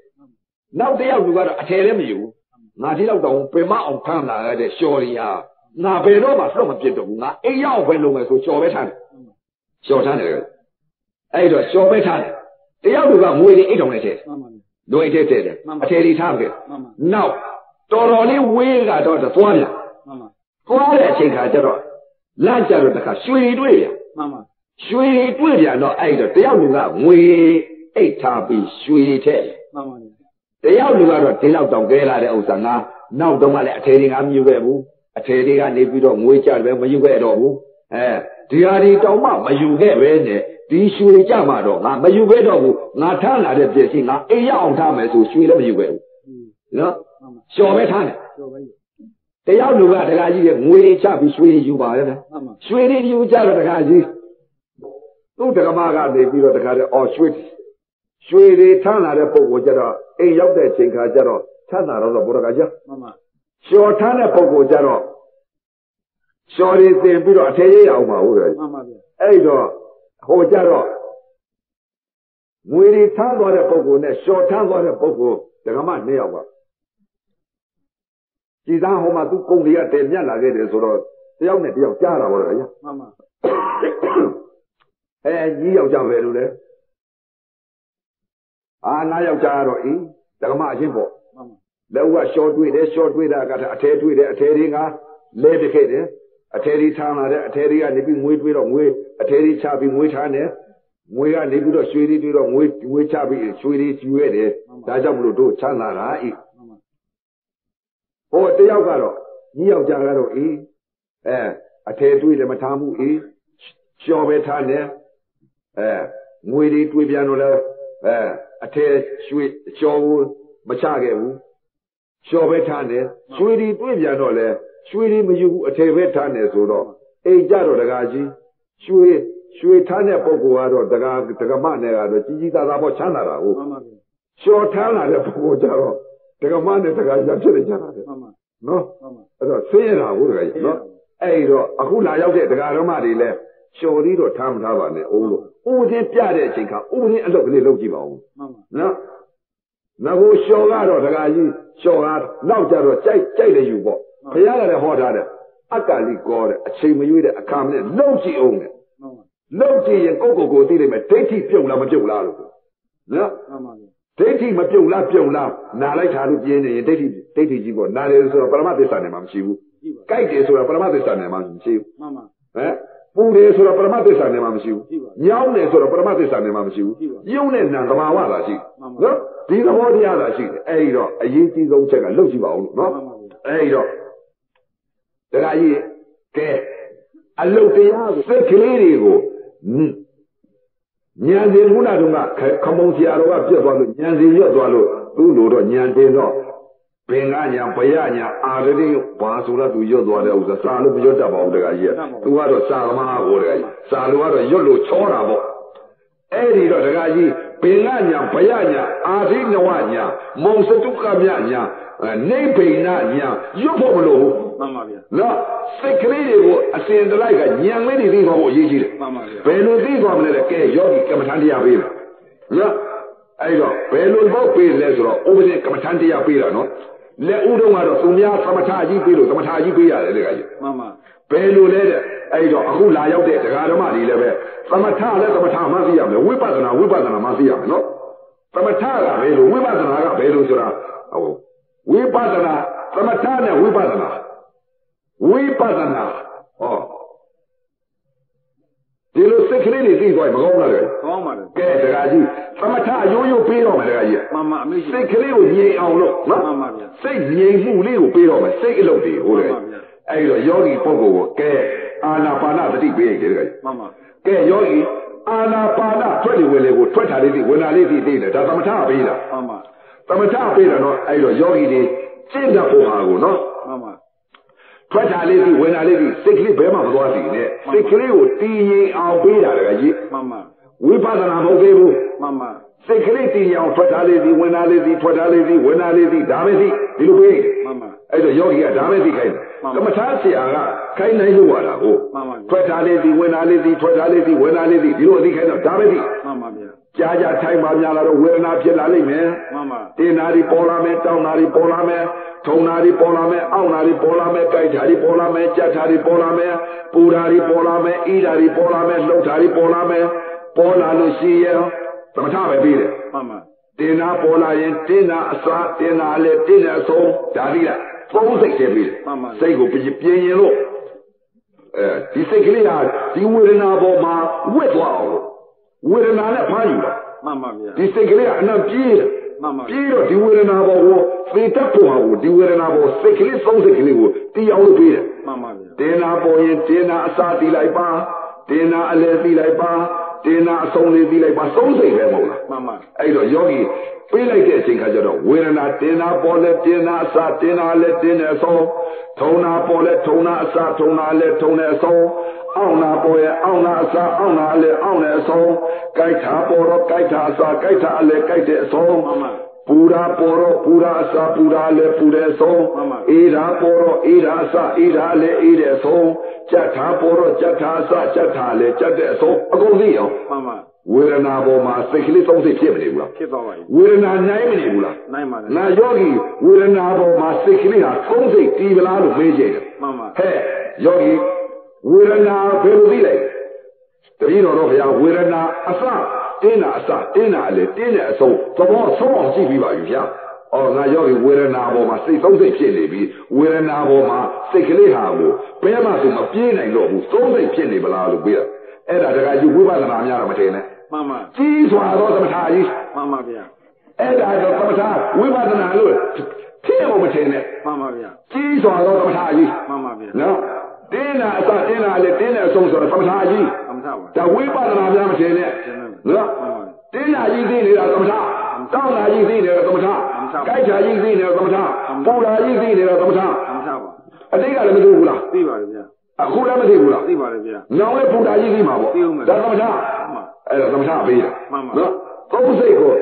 Speaker 3: နောက်တယောက်လူကတော့အထယ်လည်းမယူငါဒီလောက်တောင်ပင်မအောင်ထမ်းလာရတဲ့လျှော်ရီဟာငါဘယ်တော့မှလွတ်မပြစ်တော့ဘူးငါအိမ်ရောက်ပဲလုပ်မယ်ဆိုလျှော်ပဲထမ်းတယ်လျှော်ထမ်းတယ်အဲ့တော့လျှော်ပဲထမ်းတယ်တယောက်လူကငွေတွေအိတ်တောင်နဲ့ထည့်လွယ်ထဲထည့်တယ်အထယ်တွေထားခဲ့နောက်တော်တော်လေးဝေးကတော့သွားပြန်သွားတဲ့အချိန်ခါကျတော့လန့်ကြတော့တခါရွှေတွေတွေ့ပြန်ရွှေတွေတွေ့ပြန်တော့အဲ့တော့တယောက်လူကငွေအိတ်ထားပြီးရွှေတွေထည့်တယောက်လူကတော့ဒီလောက်တောင်ကဲလာတဲ့ဥစ္စာငါနောက်တော့မှလည်းအထယ်တွေငါမယူခဲ့ဘူးအထယ်တွေကနေပြီးတော့ငွေကြတယ်မယူခဲ့တော့ဘူးဒီဟာဒီတောင်မှမယူခဲ့ပဲနဲ့ဒီရွှေကြမှာတော့ငါမယူခဲ့တော့ဘူးငါထားလာတဲ့ပြည့်စည်ငါအိမ်ရအောင်ထားမယ်ဆိုရွှေလည်းမယူခဲ့ဘူးနော်လျှော်ပဲထားတယ်တယောက်လူကတခါကြီးငွေတွေချပြီးရွှေတွေယူပါရဲ့ရွှေတွေယူကြတော့တခါကြီးသူ့တက္ကမကနေပြီးတော့တခါတည်းရွှေတွေထမ်းလာတဲ့ပုံကိုကြတော့အိမ်ရောက်တဲ့ချိန်ခါကျတော့ထမ်းလာတော့ဘုရားကကြလျှော်ထမ်းတဲ့ပုံကိုကြတော့လျှော်တွေသင်ပြီးတော့အထည်ရအောင်ပါဟုတ်တယ်အဲ့တော့ဟိုကြတော့ငွေတွေထမ်းသွားတဲ့ပုံကိုနဲ့လျှော်ထမ်းသွားတဲ့ပုံကိုတက္ကမနှစ်ယောက်ပါကြည်သားဟိုမှာသူကုံတွေကတည်မြတ်လာခဲ့တယ်ဆိုတော့တယောက်နဲ့တယောက်ကြားတာပါလေမှန်ပါကြီးယောက်ျားပဲလို့လေငါယောက်ျားကတော့တက္ကမအချင်းပေါ့လက်ဦးကလျှော်တွေ့တယ်လျှော်တွေ့တာကအထည်တွေ့တယ်အထည်တွေကလဲပြခဲ့တယ်အထည်တွေထားလာတယ်အထည်တွေကနေပြီးငွေတွေ့တော့ငွေအထည်တွေချပြီးငွေထားတယ်ငွေကနေပြီးတော့ရွှေတွေတွေ့တော့ငွေချပြီးရွှေတွေကျွေးတယ်ဒါကြောင့်မလို့တို့ချမ်းသာတာဟိုတယောက်ကတော့ကြီးယောက်ျားကတော့အထည်တွေ့လည်းမထားဘူးလျှော်ပဲထားတယ်ငွေတွေတွေ့ပြန်တော့လည်းအထည်ရွှေလျှော်ဘူးမချခဲ့ဘူးလျှော်ပဲထားတယ်ရွှေတွေတွေ့ပြန်တော့လည်းရွှေတွေမယူဘူးအထည်ပဲထားတယ်ဆိုတော့အိမ်ကြတော့တကားကြီးရွှေထားတဲ့ပုဂ္ဂိုလ်ကတော့တက္ကမနဲ့ကတော့ကြီးကြီးသားသားပေါ့ချမ်းသာတာဟုတ်လျှော်ထားလာတဲ့ပုဂ္ဂိုလ်ကြတော့တက္ကမနဲ့တကားရဖြစ်နေကြတာနော်အဲ့တော့ဆင်းရဲတာဟုတ်တကယ်နော်အဲ့တော့အခုလာရောက်တဲ့တရားဓမ္မတွေလည်းလျှော်လေးတော့ထားမထားပါနဲ့အိုးလို့ဥပဒေပြတဲ့အချိန်ခါဥပဒေအလုပ်ကလေးလုပ်ကြည့်ပါဦးနော်ငါကိုလျှော်ကတော့တကားကြီးလျှော်ကားနောက်ကြတော့ကြိုက်တယ်ယူပေါ့ဘုရားကလည်းဟောထားတယ်အကလိကောတဲ့အချိန်မရွေးတဲ့အခါမနဲ့လုံးကြည့်အောင်နဲ့လုံးကြည့်ရင်ကိုသိလိမ့်မယ်ဒိဋ္ဌိပြုတ်လားမပြုတ်လားလို့နော်ဒိဋ္ဌိမပြုတ်လားပြုတ်လားနာလိုက်တာလို့ပြင်းနေရင်ဒိဋ္ဌိကြီးပေါ့နာတယ်ဆိုတော့ပရမသစ္စာနဲ့မှမရှိဘူးကြိုက်တယ်ဆိုတော့ပရမသစ္စာနဲ့မှမရှိဘူးပူတယ်ဆိုတော့ပရမသစ္စာနဲ့မှမရှိဘူးညောင်းတယ်ဆိုတော့ပရမသစ္စာနဲ့မှမရှိဘူးယုံနဲ့နံသဘာဝသာရှိနော်ဒီသဘောတရားသာရှိတယ်အဲ့ဒီတော့အရေးကြီးဆုံးချက်ကလှုပ်ကြည့်ပါဦးလို့နော်အဲ့ဒီတော့တရားကြီးကဲအလုတ်တရားကိုစိတ်ကလေးတွေကိုဉာဏ်စဉ်ခုနတုန်းကခမုံဆရာတော်ကပြတ်သွားလို့ဉာဏ်စဉ်ရွတ်သွားလို့သူ့လိုတော့ဉာဏ်တင်တော့ဘင်္ဂညာဘယညာအာရတိဘာဆိုတော့သူရွတ်သွားတဲ့ဥစ္စာစာလို့မရွတ်တတ်ပါဘူးတရားကြီးကသူကတော့စာသမားကိုတရားကြီးစာလို့ကတော့ရွတ်လို့ချောတာပေါ့အဲ့ဒီတော့တရားကြီးဘင်္ဂညာဘယညာအာရိနဝညာမုံစတုကမြညာနေဘိဏညာရွတ်ဖို့မလို့မှန်ပါဗျာနော်စိတ်ကလေးတွေကိုအစဉ်တလိုက်ကညံလေးတွေသိသွားဖို့အရေးကြီးတယ်မှန်ပါဗျာဘယ်လိုသိသွားမလဲကဲယောဂီကမ္မထန်တရားပေးတယ်နော်အဲ့တော့ဘယ်လိုဘောက်ပေးလဲဆိုတော့ဥပဒေကမ္မထန်တရားပေးတာနော်လက်ဦးတုံးကတော့သူများသမထကြီးပေးလို့သမထကြီးပေးရတယ်တကကြီးမှန်ပါဘယ်လိုလဲတဲ့အဲ့တော့အခုလာရောက်တဲ့တရားဓမ္မတွေလည်းပဲသမထလည်းသမထမှသိရမယ်ဝိပဿနာမှသိရမယ်နော်သမထကဘယ်လိုဝိပဿနာကဘယ်လိုဆိုတာဟိုဝိပဿနာ သမထနဲ့ဝိပဿနာဟောဒီလိုစိတ်ကလေးတွေသိသွားမကောင်းလားလေ
Speaker 2: ကောင်းပါလေ
Speaker 3: ကဲတခါကြီးသမထရိုးရိုးပေးတော့မယ်တခါကြီး
Speaker 2: မှန်ပါအမေ
Speaker 3: စိတ်ကလေးကိုငြိမ်အောင်လို့နော်
Speaker 2: မှန်ပါဗျာ
Speaker 3: စိတ်ငြိမ်မှုလေးကိုပေးတော့မယ်စိတ်အလုပ်တွေဟုတ်တယ်အဲ့တော့ယောဂီပုဂ္ဂိုလ်ကိုကဲအာနာပါနသတိပေးရတယ်တခါကြီး
Speaker 2: မှန်ပါ
Speaker 3: ကဲယောဂီအာနာပါနထွက်လေဝင်လေကိုထွက်တာလေးသိဝင်တာလေးသိတယ်ဒါသမထပေးတာ
Speaker 2: မှန်ပါ
Speaker 3: သမထပေးတာနော်အဲ့တော့ယောဂီတွေကျင့်တတ်ဖို့ဟာကိုနော်
Speaker 2: မှန်ပါ
Speaker 3: ထွက်တာလေးသိဝင်တာလေးသိစိတ်ကလေးဘဲမှမသွားစီနဲ့စိတ်ကလေးကိုတည်ငြိမ်အောင်ပေးတာတခါကြီး
Speaker 2: မှန်ပါ
Speaker 3: ဝိပဿနာမဟုတ်သေးဘူး
Speaker 2: မှန်ပါ
Speaker 3: စိတ်ကလေးတည်အောင်ထွက်တာလေးသိဝင်တာလေးသိထွက်တာလေးသိဝင်တာလေးသိဒါပဲသိဒီလိုပေး
Speaker 2: မှန်ပါ
Speaker 3: အဲ့တော့ယောဂီကဒါပဲသိခိုင်းတယ်သမထဆရာကခိုင်းနိုင်လို့ရတာကိုထွက်တာလေးသိဝင်တာလေးသိထွက်တာလေးသိဝင်တာလေးသိဒီလိုသိခိုင်းတော့ဒါပဲသိ
Speaker 2: မှန်ပါဗျာ
Speaker 3: ကြာထိုင်ပါများလာတော့ဝေဒနာဖြစ်လာလိမ့်မယ်
Speaker 2: မှန်ပါ
Speaker 3: တင်နာတွေပေါ်လာမယ်တောင်းနာတွေပေါ်လာမယ်ထုံနာတွေပေါ်လာမယ်အောင့်နာတွေပေါ်လာမယ်ကြိုက်တာတွေပေါ်လာမယ်ကြက်တာတွေပေါ်လာမယ်ပူတာတွေပေါ်လာမယ်အီးတာတွေပေါ်လာမယ်လှုပ်တာတွေပေါ်လာမယ်ပေါ်လာလို့ရှိရင်သမထပဲပြီးတယ်
Speaker 2: မှန်ပါ
Speaker 3: တင်နာပေါ်လာရင်တင်နာအစာတင်နာလည်းတင်နာအဆုံးဒါပြီးလားသုံးစိတ်တည်းပြီးတယ်စိတ်ကိုပြင်းရင်လို့ဒီစိတ်ကလေးဟာဒီဝေဒနာပေါ်မှာဝက်သွားအောင်ဝေဒနာနဲ့ဖားယူတာ
Speaker 2: မှန်ပါဗျာ
Speaker 3: ဒီစိတ်ကလေးကအနံ့ပြေးတယ်
Speaker 2: မှန်ပါ
Speaker 3: ပြေးတော့ဒီဝေဒနာပေါ်ကိုသိတတ်ဖို့ဟာကိုဒီဝေဒနာပေါ်စိတ်ကလေးသုံးစိတ်ကလေးကိုတီးအောင်လုပ်ပေးတယ်
Speaker 2: မှန်ပါဗျာ
Speaker 3: တင်နာပေါ်ရင်တင်နာအစာတီးလိုက်ပါတင်နာအလဲတီးလိုက်ပါတင်နာအဆုံးလေးတီးလိုက်ပါသုံးစိတ်ပဲမဟုတ်လား
Speaker 2: မှန်ပါ
Speaker 3: အဲ့တော့ယောဂီပေးလိုက်တဲ့အချိန်ခါကျတော့ဝေဒနာတင်နာပေါ်လဲတင်နာအစာတင်နာလဲတင်တဲ့အဆုံးထုံနာပေါ်လဲထုံနာအစာထုံနာလဲထုံတဲ့အဆုံးအောင်းနာပေါ်ရဲ့အောင်းနာအစာအောင်းနာအလဲအောင်းတဲ့အဆုံးကြိုက်တာပေါ်တော့ကြိုက်တာအစာကြိုက်တာအလဲကြိုက်တဲ့အဆုံး
Speaker 2: မှန်ပါ
Speaker 3: ပူရာပေါ်တော့ပူရာအစာပူရာလဲပူတဲ့အဆုံးအေးဓာပေါ်တော့အေးဓာအစာအေးဓာလဲအေးတဲ့အဆုံးကြက်ဓာပေါ်တော့ကြက်ဓာအစာကြက်ဓာလဲကြက်တဲ့အဆုံးအကုန်သိအောင်
Speaker 2: မှန်ပါ
Speaker 3: ဝေဒနာပေါ်မှာစိတ်ကလေးသုံးစိတ်ဖြစ်မနေဘူးလား
Speaker 2: ဖြစ်သွားပါပြီ
Speaker 3: ဝေဒနာနိုင်မနေဘူးလား
Speaker 2: နိုင်ပါတယ်
Speaker 3: နာယောဂီဝေဒနာပေါ်မှာစိတ်ကလေးဟာသုံးစိတ်တီးပလားလို့မေးကြတယ်
Speaker 2: မှန်ပါ
Speaker 3: ဟဲ့ယောဂီဝေဒနာဘယ်လိုသိလိုက်တတိတော်တော့ဘုရားဝေဒနာအစတင်းတာအစတင်းတာအလေတင်းတဲ့အဆုံးသဘောဆုံးအောင်ကြည့်ပြီးပါပြီဗျာအော်ငါယောဂီဝေဒနာပေါ်မှာစိတ်သုံးစိတ်ဖြစ်နေပြီဝေဒနာပေါ်မှာစိတ်ကလေးဟာကိုဘယ်မှသူမပြေးနိုင်တော့ဘူးသုံးစိတ်ဖြစ်နေပလားလို့ပြောအဲ့ဒါတခါယူဝိပဿနာများတော့မထင်နဲ့
Speaker 2: မှန်ပါ
Speaker 3: ကြီးစွာသောသမထကြီး
Speaker 2: မှန်ပါဗျာ
Speaker 3: အဲ့ဒါတော့သမထဝိပဿနာလို့ဖြစ်ဖို့မထင်နဲ့
Speaker 2: မှန်ပါဗျာ
Speaker 3: ကြီးစွာသောသမထကြီး
Speaker 2: မှန်ပါဗျာ
Speaker 3: နော်တင်းတာအစတင်းတာလေတင်းတဲ့အဆုံးဆိုတော့သမထကြီး
Speaker 2: သမထပါ
Speaker 3: ဒါဝိပဿနာများမထင်နဲ့နော်တင်းတာကြီးသိနေတာသမထတောင်းတာကြီးသိနေတာသမထကြိုက်တာကြီးသိနေတာသမထပူတာကြီးသိနေတာသမထ
Speaker 2: ပါ
Speaker 3: အတိတ်ကလည်းမသိဘူးလား
Speaker 2: သိပါတယ်ဗျာ
Speaker 3: အခုလည်းမသိဘူးလား
Speaker 2: သိပါတယ်ဗျာ
Speaker 3: ညောင်ရဲ့ပူတာကြီးသိမှာပေါ့ဒါသမထအဲ့ဒါသမထပေးတာနော်သုံးစိတ်ကို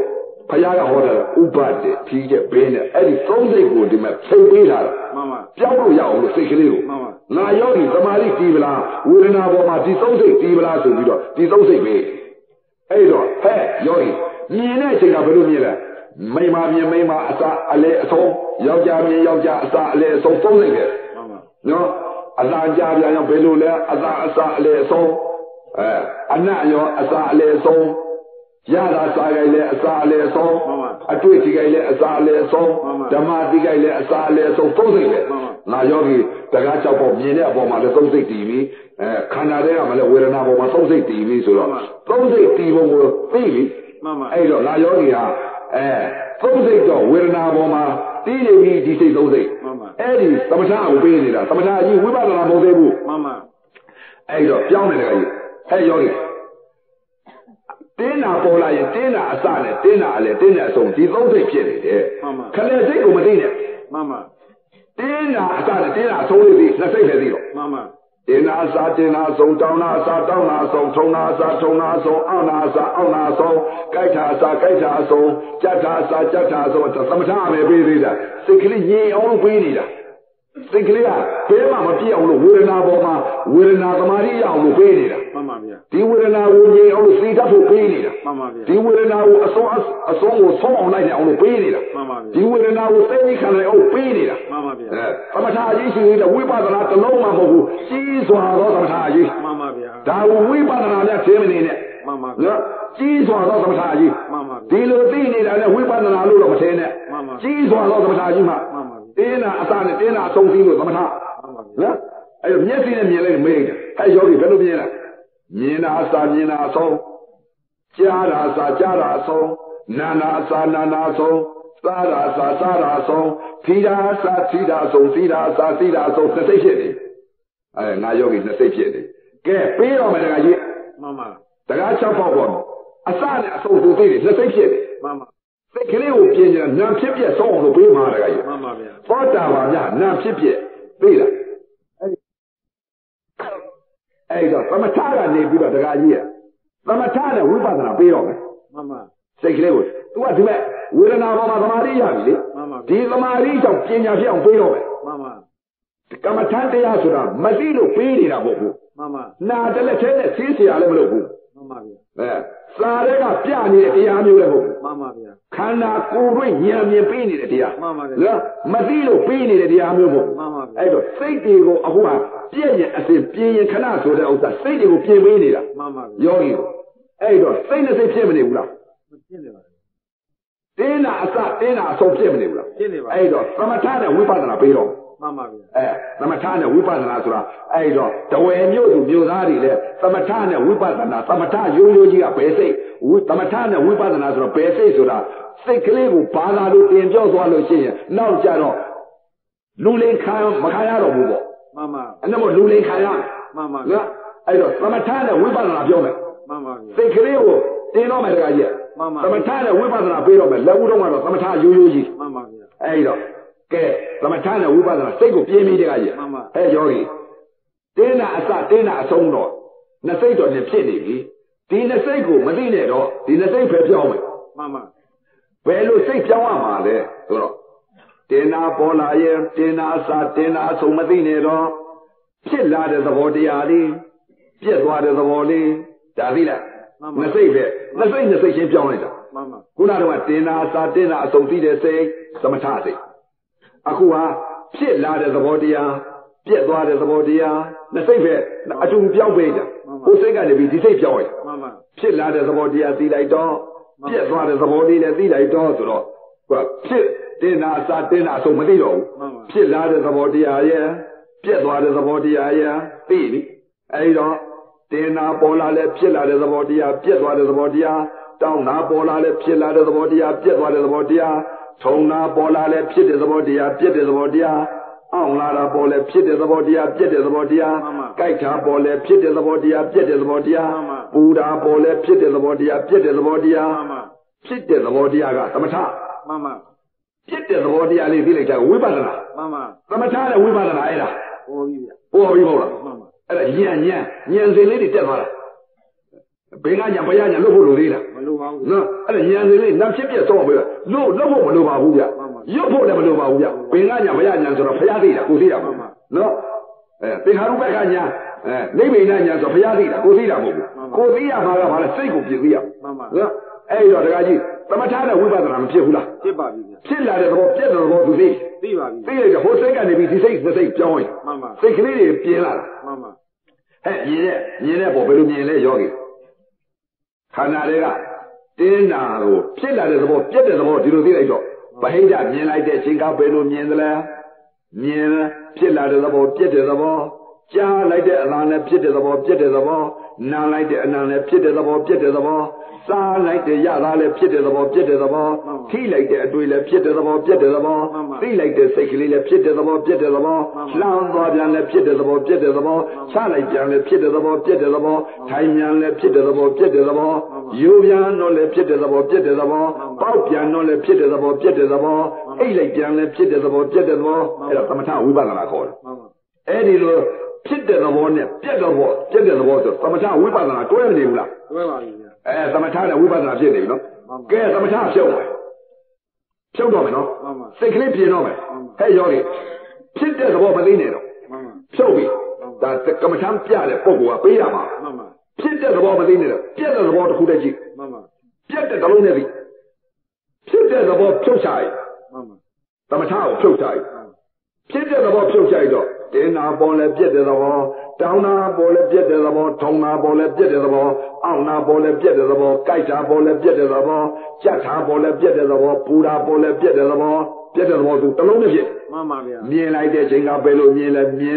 Speaker 3: ဘုရားကဟောတယ်ဥပဒေဖြီးချက်ပေးနေအဲ့ဒီသုံးစိတ်ကိုဒီမှာဖိတ်ပေးတာ
Speaker 2: မှန်ပါ
Speaker 3: ပြောင်းလို့ရအောင်လို့စိတ်ကလေးကို
Speaker 2: မှန်ပါ
Speaker 3: ငါယောဂီသမာဓိတည်ပလားဝေဒနာပေါ်မှာဒီသုံးစိတ်တည်ပလားဆိုပြီးတော့ဒီသုံးစိတ်ပဲအဲ့တော့ဟဲ့ယောဂီမြင်တဲ့အချိန်ကဘယ်လိုမြင်လဲမိမမြင်မိမအစာအလဲအဆုံးယောက်ျားမြင်ယောက်ျားအစာအလဲအဆုံးသုံးစိတ်ပဲ
Speaker 2: မှန်ပါ
Speaker 3: နော်အသာကြပြန်ရောဘယ်လိုလဲအသာအစာအလဲအဆုံးအနတ်ရောအစာအလဲအဆုံးရတာစားကြလဲအစာအလဲအဆုံးအတွေ့အထိကြလဲအစာအလဲအဆုံးဓမ္မတိကြလဲအစာအလဲအဆုံးသုံးစိတ်ပဲငါယောဂီတကားကြောက်ပေါ်မြင်တဲ့အပေါ်မှာလည်းသုံးစိတ်တည်ပြီခန္ဓာထဲကမှလည်းဝေဒနာပေါ်မှာသုံးစိတ်တည်ပြီဆိုတော့သုံးစိတ်တည်ပုံကိုသိပြီအဲ့တော့ငါယောဂီဟာသုံးစိတ်တော့ဝေဒနာပေါ်မှာတည်နေပြီဒီစိတ်သုံးစိတ်အဲ့ဒီသမထကိုပေးနေတာသမထကြီးဝိပဿနာမဟုတ်သေးဘူး
Speaker 2: မှန်ပါ
Speaker 3: အဲ့တော့ပြောင်းနေတဲ့ကြီးဟဲ့ယောဂီတင်းတာပေါ်လာရင်တင်းတာအစနဲ့တင်းတာအလဲတင်းတဲ့အဆုံးဒီသုံးစိတ်ဖြစ်နေတယ်ခလက်စိတ်ကိုမသိနဲ့
Speaker 2: မှန်ပါ
Speaker 3: တင်းတာအစနဲ့တင်းတာအဆုံးလေးသိနှစ်စိတ်ပဲသိတော့
Speaker 2: မှန်ပါ
Speaker 3: တင်းနာအစတင်းနာအဆုံးတောင်းနာအစတောင်းနာအဆုံးထုံနာအစထုံနာအဆုံးအောင်းနာအစအောင်းနာအဆုံးကြိုက်တာအစကြိုက်တာအဆုံးကြက်တာအစကြက်တာအဆုံးသမထပဲပေးသေးတာစိတ်ကလေးငြိမ်အောင်လို့ပေးနေတာစိတ်ကလေးကဘယ်မှမပြည့်အောင်လို့ဝေဒနာပေါ်မှာဝေဒနာသမာဓိရအောင်လို့ပေးနေတာ
Speaker 2: မှန်ပါဗျာ
Speaker 3: ဒီဝေဒနာကိုငြိမ်အောင်လို့သိတတ်ဖို့ပေးနေတာ
Speaker 2: မှန်ပါဗျာ
Speaker 3: ဒီဝေဒနာကိုအဆုံးကိုဆုံးအောင်လိုက်အောင်လို့ပေးနေတာ
Speaker 2: မှန်ပါဗျာ
Speaker 3: ဒီဝေဒနာကိုသိသိခံနိုင်အောင်ပေးနေတာ
Speaker 2: မှန်ပါဗျာ
Speaker 3: သမထအကြီးရှိနေတဲ့ဝိပဿနာတစ်လုံးမှမဟုတ်ဘူးကြီးစွာသောသမထအကြီး
Speaker 2: မှန်ပါဗျာ
Speaker 3: ဒါကိုဝိပဿနာများသိမနေနဲ့
Speaker 2: မှန်ပါဗျာ
Speaker 3: ကြီးစွာသောသမထအကြီး
Speaker 2: မှန်ပါဗျာ
Speaker 3: ဒီလိုသိနေတာနဲ့ဝိပဿနာလို့တော့မထင်နဲ့
Speaker 2: မှန်ပါ
Speaker 3: ကြီးစွာသောသမထအကြီးမှ
Speaker 2: မှန်ပါဗျာ
Speaker 3: တင်းနာအစနဲ့တင်းနာအဆုံးသီးလို့သမထနော်အဲ့တော့မျက်စိနဲ့မြင်လိုက်မေးတယ်အဲ့ယောဂီဘယ်လိုမြင်လဲမြင်တာအစမြင်တာအဆုံးကြားတာအစကြားတာအဆုံးနာနာအစနာနာအဆုံးစားတာအစစားတာအဆုံးသီတာအစသီတာအဆုံးသီတာအစသီတာအဆုံးနှစ်စိတ်ဖြစ်နေငါယောဂီနှစ်စိတ်ဖြစ်နေကဲပေးတော့မယ်တခါကြီး
Speaker 2: မှန်ပါ
Speaker 3: တခါ6ပေါက်ပေါ့အစနဲ့အဆုံးသူသိတယ်နှစ်စိတ်ဖြစ်နေ
Speaker 2: မှန်ပါ
Speaker 3: စိတ်ကလေးကိုပြင်နေတာနာဖြစ်ပြက်ဆုံးအောင်လို့ပေးမှာတခါကြီး
Speaker 2: မှန်ပါဗျာ
Speaker 3: သောတာပန်များနာဖြစ်ပြက်ပေးလားအဲ့တော့သမထကနေပြီးတော့တခါကြီးသမထနဲ့ဝိပဿနာပေးတော့မယ်
Speaker 2: မှန်ပါ
Speaker 3: စိတ်ကလေးကို तू ကဒီမဲ့ဝေဒနာပေါ်မှာသမာဓိရပြီလေဒီသမာဓိကြောင့်ပညာဖြစ်အောင်ပေးတော့မယ်
Speaker 2: မှန်ပါ
Speaker 3: ကမ္မထန်တရားဆိုတာမသိလို့ပေးနေတာမဟုတ်ဘူး
Speaker 2: မှန်ပါ
Speaker 3: နာတလက်သေးနဲ့သိเสียလည်းမလုပ်ဘူး
Speaker 2: မှန်ပါဗျာ
Speaker 3: စာတွေကပြနေတဲ့တရားမျိုးလည်းမဟုတ်ဘူး
Speaker 2: မှန်ပါဗျာ
Speaker 3: ခန္ဓာကိုယ်တွင်းဉာဏ်မြင်ပေးနေတဲ့တရား
Speaker 2: မှန်ပါဗျာ
Speaker 3: နော်မသိလို့ပေးနေတဲ့တရားမျိုးမဟုတ်ဘူး
Speaker 2: မှန်ပါဗျာ
Speaker 3: အဲ့တော့စိတ်တွေကိုအခုဟာပြည့်ရင်အစဉ်ပြင်းရင်ခဏဆိုတဲ့ဥစ္စာစိတ်တွေကိုပြင်ပေးနေတာ
Speaker 2: မှန်ပါဗျာ
Speaker 3: ယောဂီအဲ့တော့စိတ်နဲ့စိတ်ဖြစ်မနေဘူးလား
Speaker 2: မဖြစ်နေပါဘူး
Speaker 3: တင်းနာအစတင်းနာအဆုံးဖြစ်မနေဘူးလား
Speaker 2: ဖြစ်နေပါ
Speaker 3: အဲ့တော့သမထနဲ့ဝိပဿနာပေးတော့
Speaker 2: မှန်ပါဗျာ
Speaker 3: သမထနဲ့ဝိပဿနာဆိုတာအဲ့တော့တဝယ်မျိုးသူမျိုးသားတွေလည်းသမထနဲ့ဝိပဿနာသမထရိုးရိုးကြီးကဘယ်စိတ်သမထနဲ့ဝိပဿနာဆိုတော့ဘယ်စိတ်ဆိုတာစိတ်ကလေးကိုဘာသာလို့တင်ပြောသွားလို့ရှိရင်နောက်ကြတော့လူလိန်ခံမခံရတော့ဘူးပေါ့
Speaker 2: မှန်ပါ
Speaker 3: အဲ့တော့လူလိန်ခံရ
Speaker 2: မှန်ပါ
Speaker 3: နော်အဲ့တော့သမထနဲ့ဝိပဿနာပြောမယ်
Speaker 2: မှန်ပါ
Speaker 3: စိတ်ကလေးကိုတင်တော့မယ်တခါကြီး
Speaker 2: မှန်ပါ
Speaker 3: သမထနဲ့ဝိပဿနာပေးတော့မယ်လက်ဦးတော့ကတော့သမထရိုးရိုးကြီး
Speaker 2: မှန်ပါဗျာ
Speaker 3: အဲ့တော့ကဲသမထနဲ့ဝိပဿနာစိတ်ကိုပြင်းပြီးတခါကြီး
Speaker 2: မှန်ပါ
Speaker 3: အဲ့ယောဂီတင်းနာအစတင်းနာအဆုံးတော့နှစ်စိတ်တော့ဖြစ်နေပြီဒီနှစ်စိတ်ကိုမသိနဲ့တော့ဒီနှစ်စိတ်ပဲပြောင်းမယ်
Speaker 2: မှန်ပါ
Speaker 3: ဘယ်လိုစိတ်ပြောင်းရမှာလဲဆိုတော့တင်းနာပေါ်လာရင်တင်းနာအစတင်းနာအဆုံးမသိနဲ့တော့ဖြစ်လာတဲ့သဘောတရားလေးပြက်သွားတဲ့သဘောလေးဒါသိလားနှစ်စိတ်ပဲနှစ်စိတ်ချင်းပြောင်းလိုက်တာ
Speaker 2: မှန်ပါ
Speaker 3: ခုနကတော့တင်းနာအစတင်းနာအဆုံးသိတဲ့စိတ်သမထစိတ်အခုဟာဖြစ်လာတဲ့သဘောတရားပြက်သွားတဲ့သဘောတရားနှစ်စိတ်ပဲအတူပြောင်းပေးတာဟိုစိတ်ကနေပြီးဒီစိတ်ပြောင်းရ
Speaker 2: မှန်ပါ
Speaker 3: ဖြစ်လာတဲ့သဘောတရားသိလိုက်တော့ပြက်သွားတဲ့သဘောလေးလည်းသိလိုက်တော့ဆိုတော့ဖြစ်တင်းနာအစတင်းနာအဆုံးမသိတော့ဘူးဖြစ်လာတဲ့သဘောတရားရဲ့ပြက်သွားတဲ့သဘောတရားရဲ့သိပြီအဲဒီတော့တင်းနာပေါ်လာလဲဖြစ်လာတဲ့သဘောတရားပြက်သွားတဲ့သဘောတရားတောင်းနာပေါ်လာလဲဖြစ်လာတဲ့သဘောတရားပြက်သွားတဲ့သဘောတရားထုံနာပေါ်လာလဲဖြစ်တဲ့သဘောတရားပြက်တဲ့သဘောတရားအောင်လာတာပေါ်လဲဖြစ်တဲ့သဘောတရားပြက်တဲ့သဘောတရားကြိုက်တာပေါ်လဲဖြစ်တဲ့သဘောတရားပြက်တဲ့သဘောတရားပူတာပေါ်လဲဖြစ်တဲ့သဘောတရားပြက်တဲ့သဘောတရားဖြစ်တဲ့သဘောတရားကသမထ
Speaker 2: မှန်ပါ
Speaker 3: ပြက်တဲ့သဘောတရားလေးသိလိုက်တာဝိပဿနာ
Speaker 2: မှန်ပါ
Speaker 3: သမထနဲ့ဝိပဿနာအဲ့ဒါ
Speaker 2: ဟောပြီဗျာ
Speaker 3: ဟောပြီမဟုတ်လား
Speaker 2: မှန်ပါ
Speaker 3: အဲ့ဒါညံစင်လေးတွေတက်သွားတာဘယ်ကညံဘယ်ကညံလို့ဖို့လိုသေးလား
Speaker 2: မလိုပါဘူး
Speaker 3: နော်အဲ့ဒါညံစင်လေးနံဖြစ်ပြက်ဆုံးပြီလို့ဖို့မလိုပါဘူးဗျရွတ်ဖို့လည်းမလိုပါဘူးဗျဘယ်ကညံဘယ်ကညံဆိုတော့ဖျားသိတာကိုသိတာမဟုတ်ဘူးနော်သင်္ခါရုပ္ပကညံနိဗ္ဗာန်ညံဆိုဖျားသိတာကိုသိတာမဟုတ်ဘူးကိုသိရမှာကဘာလဲစိတ်ကိုပြင်သိရနော်အဲ့တော့တခါကြီးသမထနဲ့ဝိပဿနာမဖြစ်ဘူးလား
Speaker 2: ဖြစ်ပါပြီ
Speaker 3: ဖြစ်လာတဲ့သဘောပြက်တဲ့သဘောသူသိ
Speaker 2: ပါပြီ
Speaker 3: သိလိုက်တော့ဟိုစိတ်ကနေပြီးဒီစိတ်ပြောင်းရင်
Speaker 2: မှန်ပါ
Speaker 3: စိတ်ကလေးတွေပြင်းလာတာ
Speaker 2: မှန်ပါ
Speaker 3: ဟဲ့မြင်တဲ့ပေါ်ဘယ်လိုမြင်လဲယောဂီခန္ဓာတွေကတင်းနာကိုဖြစ်လာတဲ့သဘောပြက်တဲ့သဘောဒီလိုသိလိုက်တော့ဗဟိတမြင်လိုက်တဲ့အချိန်ကဘယ်လိုမြင်သလဲမြင်ဖြစ်လာတဲ့သဘောပြက်တဲ့သဘောကြားလိုက်တဲ့အလားနဲ့ဖြစ်တဲ့သဘောပြက်တဲ့သဘောနားလိုက်တဲ့အနာနဲ့ဖြစ်တဲ့သဘောပြက်တဲ့သဘောစားလိုက်တဲ့ရသားလည်းဖြစ်တဲ့သဘောပြက်တဲ့သဘောထိလိုက်တဲ့အတွေ့လည်းဖြစ်တဲ့သဘောပြက်တဲ့သဘောသိလိုက်တဲ့စိတ်ကလေးလည်းဖြစ်တဲ့သဘောပြက်တဲ့သဘောလှမ်းသွားပြန်လည်းဖြစ်တဲ့သဘောပြက်တဲ့သဘောချလိုက်ပြန်လည်းဖြစ်တဲ့သဘောပြက်တဲ့သဘောထိုင်ပြန်လည်းဖြစ်တဲ့သဘောပြက်တဲ့သဘောယူပြန်တော့လည်းဖြစ်တဲ့သဘောပြက်တဲ့သဘောပေါက်ပြန်တော့လည်းဖြစ်တဲ့သဘောပြက်တဲ့သဘောအိတ်လိုက်ပြန်လည်းဖြစ်တဲ့သဘောပြက်တဲ့သဘောအဲ့ဒါသမထဝိပဿနာခေါ်တယ်အဲ့ဒီလိုဖြစ်တဲ့သဘောနဲ့ပြက်တဲ့သဘောပြက်တဲ့သဘောဆိုသမထဝိပဿနာတွဲမနေဘူးလား
Speaker 2: တွဲပါပြီ
Speaker 3: သမထနဲ့ဝိပဿနာဖြစ်နေပြီနော်ကဲသမထဖြုတ်မယ်ဖြုတ်တော့မယ်နော်စိတ်ကလေးပြင်တော့မယ်ဟဲ့ယောဂီဖြစ်တဲ့သဘောမသိနေတော့ဖြုတ်ပြီဒါကမ္မထမ်းပြတဲ့ပုံကပေးရမှာဖြစ်တဲ့သဘောမသိနေတော့ပြက်တဲ့သဘောတစ်ခုတည်းကြည့်ပြက်တဲ့တစ်လုံးနဲ့ပြီဖြစ်တဲ့သဘောဖြုတ်ချလိုက်သမထကိုဖြုတ်ချလိုက်ဖြစ်တဲ့သဘောဖြုတ်ချလိုက်တော့တင်းနာပေါ်လဲပြက်တဲ့သဘောတောင်းနာပေါ်လဲပြက်တဲ့သဘောထုံနာပေါ်လဲပြက်တဲ့သဘောအောင့်နာပေါ်လဲပြက်တဲ့သဘောကြိုက်တာပေါ်လဲပြက်တဲ့သဘောကြက်တာပေါ်လဲပြက်တဲ့သဘောပူတာပေါ်လဲပြက်တဲ့သဘော ပြက်တဲ့သဘောသူတစ်လုံးနဲ့ဖြစ်
Speaker 2: မှန်ပါဗျာ
Speaker 3: မြင်လိုက်တဲ့အချိန်ကပဲလို့မြင်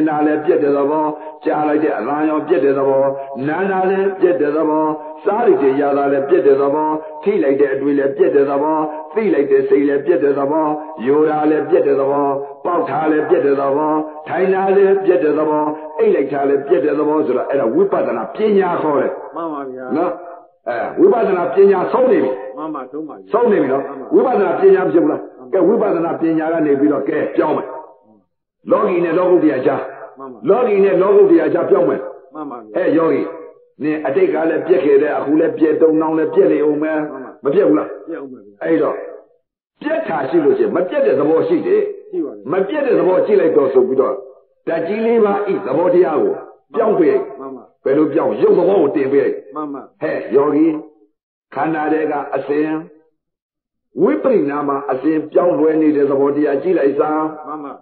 Speaker 3: တာလည်းပြက်တဲ့သဘောကြားလိုက်တဲ့အသံရောပြက်တဲ့သဘောနားတာလည်းပြက်တဲ့သဘောစားလိုက်တဲ့ရတာလည်းပြက်တဲ့သဘောထိလိုက်တဲ့အတွေ့လည်းပြက်တဲ့သဘောသိလိုက်တဲ့စိတ်လည်းပြက်တဲ့သဘောယိုတာလည်းပြက်တဲ့သဘောပေါက်တာလည်းပြက်တဲ့သဘောထိုင်တာလည်းပြက်တဲ့သဘောအိတ်လိုက်တာလည်းပြက်တဲ့သဘောဆိုတော့အဲ့ဒါဝိပဿနာပညာခေါ်တယ်
Speaker 2: မှန်ပါဗျာ
Speaker 3: နော်ဝိပဿနာပညာဆုံးနေပြီ
Speaker 2: မှန်ပါသုံးပါဗျာ
Speaker 3: ဆုံးနေပြီနော်ဝိပဿနာပညာမဖြစ်ဘူးလားကဲဝိပဿနာပညာကနေပြီးတော့ကဲပြောင်းမယ်လောကီနဲ့လောကုတ္တရာကြား
Speaker 2: မှန်ပါ
Speaker 3: လောကီနဲ့လောကုတ္တရာကြားပြောင်းမယ်
Speaker 2: မှန်ပါဗျာ
Speaker 3: ယောဂီနင်အတိတ်ကလည်းပြက်ခဲ့တဲ့အခုလည်းပြက်တုံနောင်လည်းပြက်နေအောင်မယ်မပြက်ဘူးလား
Speaker 2: ပြည့်အောင်ပါဗျာ
Speaker 3: အဲ့တော့ပြက်တာရှိလို့ရှိရင်မပြက်တဲ့သဘောရှိတယ်
Speaker 2: ရှိပါဗျာ
Speaker 3: မပြက်တဲ့သဘောရှိလိုက်တော့ဆိုပြီးတော့ဓာတ်ကြီးလေးပါဤသဘောတရားကိုပြောင်းပေး
Speaker 2: မှန်ပါ
Speaker 3: ဘယ်လိုပြောင်းရုပ်သဘောကိုတင်ပေး
Speaker 2: မှန်ပါ
Speaker 3: ယောဂီခန္ဓာတွေကအစဉ်ဝိပရိနာမအစဉ်ပြောင်းလဲနေတဲ့သဘောတရားကြည့်လိုက်စမ်း
Speaker 2: မှန်ပါ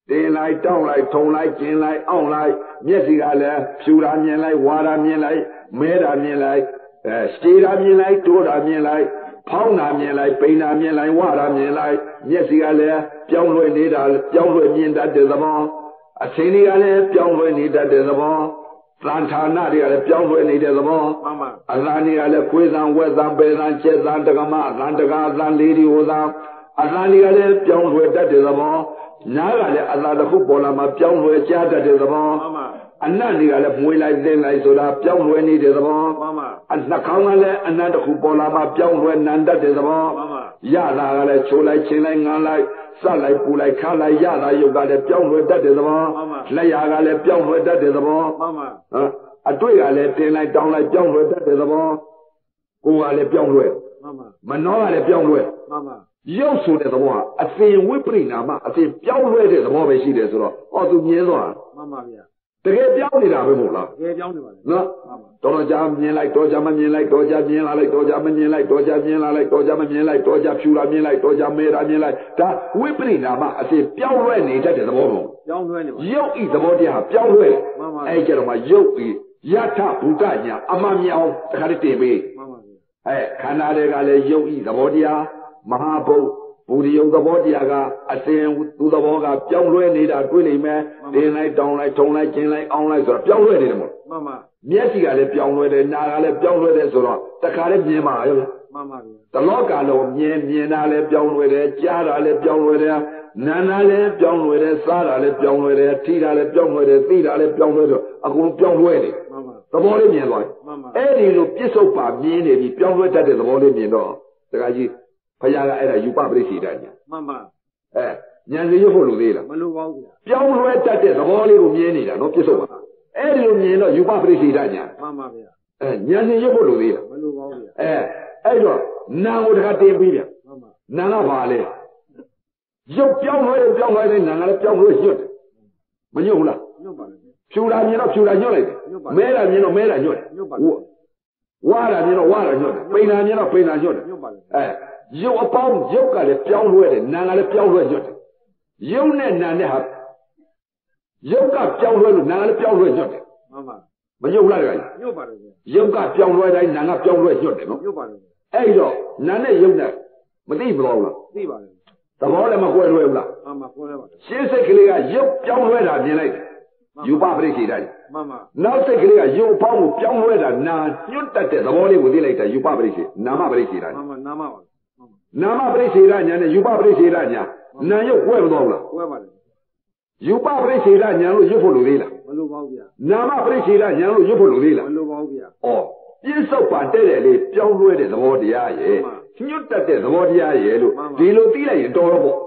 Speaker 3: တင်လိုက်တောင်းလိုက်ထုံလိုက်ကျင်လိုက်အောင့်လိုက်မျက်စိကလည်းဖြူတာမြင်လိုက်ဝါတာမြင်လိုက်မဲတာမြင်လိုက်ရှည်တာမြင်လိုက်တိုးတာမြင်လိုက်ဖောင်းတာမြင်လိုက်ပိန်တာမြင်လိုက်ဝါတာမြင်လိုက်မျက်စိကလည်းပြောင်းလဲနေတာပြောင်းလဲမြင်တတ်တဲ့သဘောအစဉ်တွေကလည်းပြောင်းလဲနေတတ်တဲ့သဘောသံဌာနတွေကလည်းပြောင်းလဲနေတဲ့သဘော
Speaker 2: မှန်ပါ
Speaker 3: အသံတွေကလည်းခွေးသံဝက်သံပေသံကျက်သံတက္ကမအသံတကာအသံလေးဒီဟိုသံအသံတွေကလည်းပြောင်းလဲတတ်တဲ့သဘောနားကလည်းအသံတစ်ခုပေါ်လာမှပြောင်းလဲကြားတတ်တဲ့သဘော
Speaker 2: မှန်ပါ
Speaker 3: အနတ်တွေကလည်းမွေးလိုက်သင်လိုက်ဆိုတာပြောင်းလဲနေတဲ့သဘော
Speaker 2: မှန်ပါ
Speaker 3: နှာခေါင်းကလည်းအနတ်တစ်ခုပေါ်လာမှပြောင်းလဲနံတတ်တဲ့သဘော
Speaker 2: မှန်ပါ
Speaker 3: ရတာကလည်းချိုးလိုက်ချင်းလိုက်ငန်းလိုက်စက်လိုက်ပူလိုက်ခါလိုက်ရတာယုတ်ကလည်းပြောင်းလဲတတ်တဲ့သဘောလက်ရကလည်းပြောင်းလဲတတ်တဲ့သဘော
Speaker 2: မှန်ပါ
Speaker 3: အတွေ့ကလည်းတင်လိုက်တောင်းလိုက်ပြောင်းလဲတတ်တဲ့သဘောကိုယ်ကလည်းပြောင်းလဲ
Speaker 2: မှန်ပါ
Speaker 3: မနှောကလည်းပြောင်းလဲ
Speaker 2: မှန်ပါ
Speaker 3: ရုပ်ဆိုတဲ့သဘောကအစဉ်ဝိပရိနာမအစဉ်ပြောင်းလဲတဲ့သဘောပဲရှိတယ်ဆိုတော့သူမြင်သွား
Speaker 2: မှန်ပါဗျာ
Speaker 3: တကယ်ပြောင်းနေတာပဲမဟုတ်လား
Speaker 2: တကယ်ကြောင်းနေပါလေ
Speaker 3: နော်
Speaker 2: မှန်ပါ
Speaker 3: တော်ကြာမြင်လိုက်တော်ကြာမမြင်လိုက်တော်ကြာမြင်လာလိုက်တော်ကြာမမြင်လိုက်တော်ကြာမြင်လာလိုက်တော်ကြာမမြင်လိုက်တော်ကြာဖြူလာမြင်လိုက်တော်ကြာမဲတာမြင်လိုက်ဒါဝိပရိနာမအစဉ်ပြောင်းလဲနေတတ်တဲ့သဘောမဟုတ်
Speaker 2: ကြောင်းလွှဲနေပါ
Speaker 3: ရုပ်ဤသဘောတရားပြောင်းလဲ
Speaker 2: မှန်ပါ
Speaker 3: အဲ့ကြတော့မှရုပ်ဤယထဘူတညာအမှန်မြောင်တခါတည်းတင်ပေး
Speaker 2: မှန်ပါဗျာ
Speaker 3: ခန္ဓာတွေကလည်းရုပ်ဤသဘောတရားမဟာဘုတ်ဘူရိယုံသဘောတရားကအစဉ်သူသဘောကပြောင်းလဲနေတာတွေ့နေမယ်တင်လိုက်တောင်းလိုက်ထုံလိုက်ကျင်လိုက်အောင်းလိုက်ဆိုတော့ပြောင်းလဲနေတယ်မို့
Speaker 2: မှန်ပါ
Speaker 3: မျက်စိကလည်းပြောင်းလဲတယ်နားကလည်းပြောင်းလဲတယ်ဆိုတော့တခါတည်းမြင်ပါရော
Speaker 2: မှန်ပါဗျာ
Speaker 3: တလောကလုံးမြင်တာလည်းပြောင်းလဲတယ်ကြားတာလည်းပြောင်းလဲတယ်နားတာလည်းပြောင်းလဲတယ်စားတာလည်းပြောင်းလဲတယ်ထိတာလည်းပြောင်းလဲတယ်သိတာလည်းပြောင်းလဲတယ်အကုန်ပြောင်းလဲတယ်
Speaker 2: မှန်ပါ
Speaker 3: သဘောလေးမြင်သွား
Speaker 2: မှန်ပါ
Speaker 3: အဲ့ဒီလိုပြစ္ဆုတ်ပါမြင်နေပြီပြောင်းလဲတတ်တဲ့သဘောလေးမြင်တော့တခါကြီးဘုရားကအဲ့ဒါယူပပရိသေတညာ
Speaker 2: မှန်ပါ
Speaker 3: ဉာဏ်စီရွတ်ဖို့လိုသေးလား
Speaker 2: မလိုပါဘူးဗျာ
Speaker 3: ပြောင်းလဲတတ်တဲ့သဘောလေးကိုမြင်နေတာနော်ပြစ္ဆုတ်ပါအဲ့ဒီလိုမြင်တော့ယူပပရိသေတညာ
Speaker 2: မှန်ပါဗျာ
Speaker 3: ဉာဏ်စီရွတ်ဖို့လိုသေးလား
Speaker 2: မလိုပါဘူးဗျာ
Speaker 3: အဲ့တော့နာကိုတခါတင်ပြီးပြန်
Speaker 2: မှန်ပါ
Speaker 3: နာကပါလေရုပ်ပြောင်းလဲတဲ့နာကလည်းပြောင်းလဲညွတ်တယ်မညွတ်ဘူးလား
Speaker 2: ညွတ်ပါလေဗျာ
Speaker 3: ဖြူတာမြင်တော့ဖြူတာညွတ်လိုက်တယ်မဲတာမြင်တော့မဲတာညွတ်တယ်
Speaker 2: ညွတ်ပါလေ
Speaker 3: ဝါတာမြင်တော့ဝါတာညွတ်တယ်ပိန်တာမြင်တော့ပိန်တာညွတ်တယ်
Speaker 2: ညွတ်ပါလေ
Speaker 3: ရုပ်အပေါင်းရုပ်ကလည်းပြောင်းလဲတယ်နာကလည်းပြောင်းလဲညွတ်တယ်ရုပ်နဲ့နာနဲ့ဟာရုပ်ကပြောင်းလဲလို့နာကလည်းပြောင်းလဲညွတ်တယ်
Speaker 2: မှန်ပါ
Speaker 3: မညွတ်ဘူးလားတခါကြီး
Speaker 2: ညွတ်ပါလေဗျာ
Speaker 3: ရုပ်ကပြောင်းလဲတိုင်းနာကပြောင်းလဲညွတ်တယ်နော်
Speaker 2: ညွတ်ပါလေဗျာ
Speaker 3: အဲ့တော့နာနဲ့ရုပ်နဲ့မသိမလို့လား
Speaker 2: သိပါလေ
Speaker 3: သဘောလည်းမကွဲလွဲဘူးလား
Speaker 2: မှန်ပါခေါ်ရပါလေ
Speaker 3: ရှင်းစိတ်ကလေးကရုပ်ပြောင်းလဲတာမြင်လိုက်တယ်ယူပပရိသေတညာ
Speaker 2: မှန်ပါ
Speaker 3: နောက်စိတ်ကလေးကရုပ်အပေါင်းကိုပြောင်းလဲတာနာညွတ်တတ်တဲ့သဘောလေးကိုသိလိုက်တာယူပပရိသေနာမပရိသေတညာ
Speaker 2: မှန်ပါနာမပါလေ
Speaker 3: နာမပရိသေတညာနဲ့ယူပပရိသေတညာနာရုပ်ကွဲမသွားဘူးလား
Speaker 2: ခေါ်ရပါလေ
Speaker 3: ယူပပရိသေတညာလို့ရွတ်ဖို့လိုသေးလား
Speaker 2: မလိုပါဘူးဗျာ
Speaker 3: နာမပရိသေတညာလို့ရွတ်ဖို့လိုသေးလား
Speaker 2: မလိုပါဘူးဗျာ
Speaker 3: ဩပြစ္ဆုတ်ပါတဲ့တယ်လေပြောင်းလဲတဲ့သဘောတရားရဲ့ညွတ်တတ်တဲ့သဘောတရားရဲ့လို့ဒီလိုသိလိုက်ရင်တော်တော့ပေါ့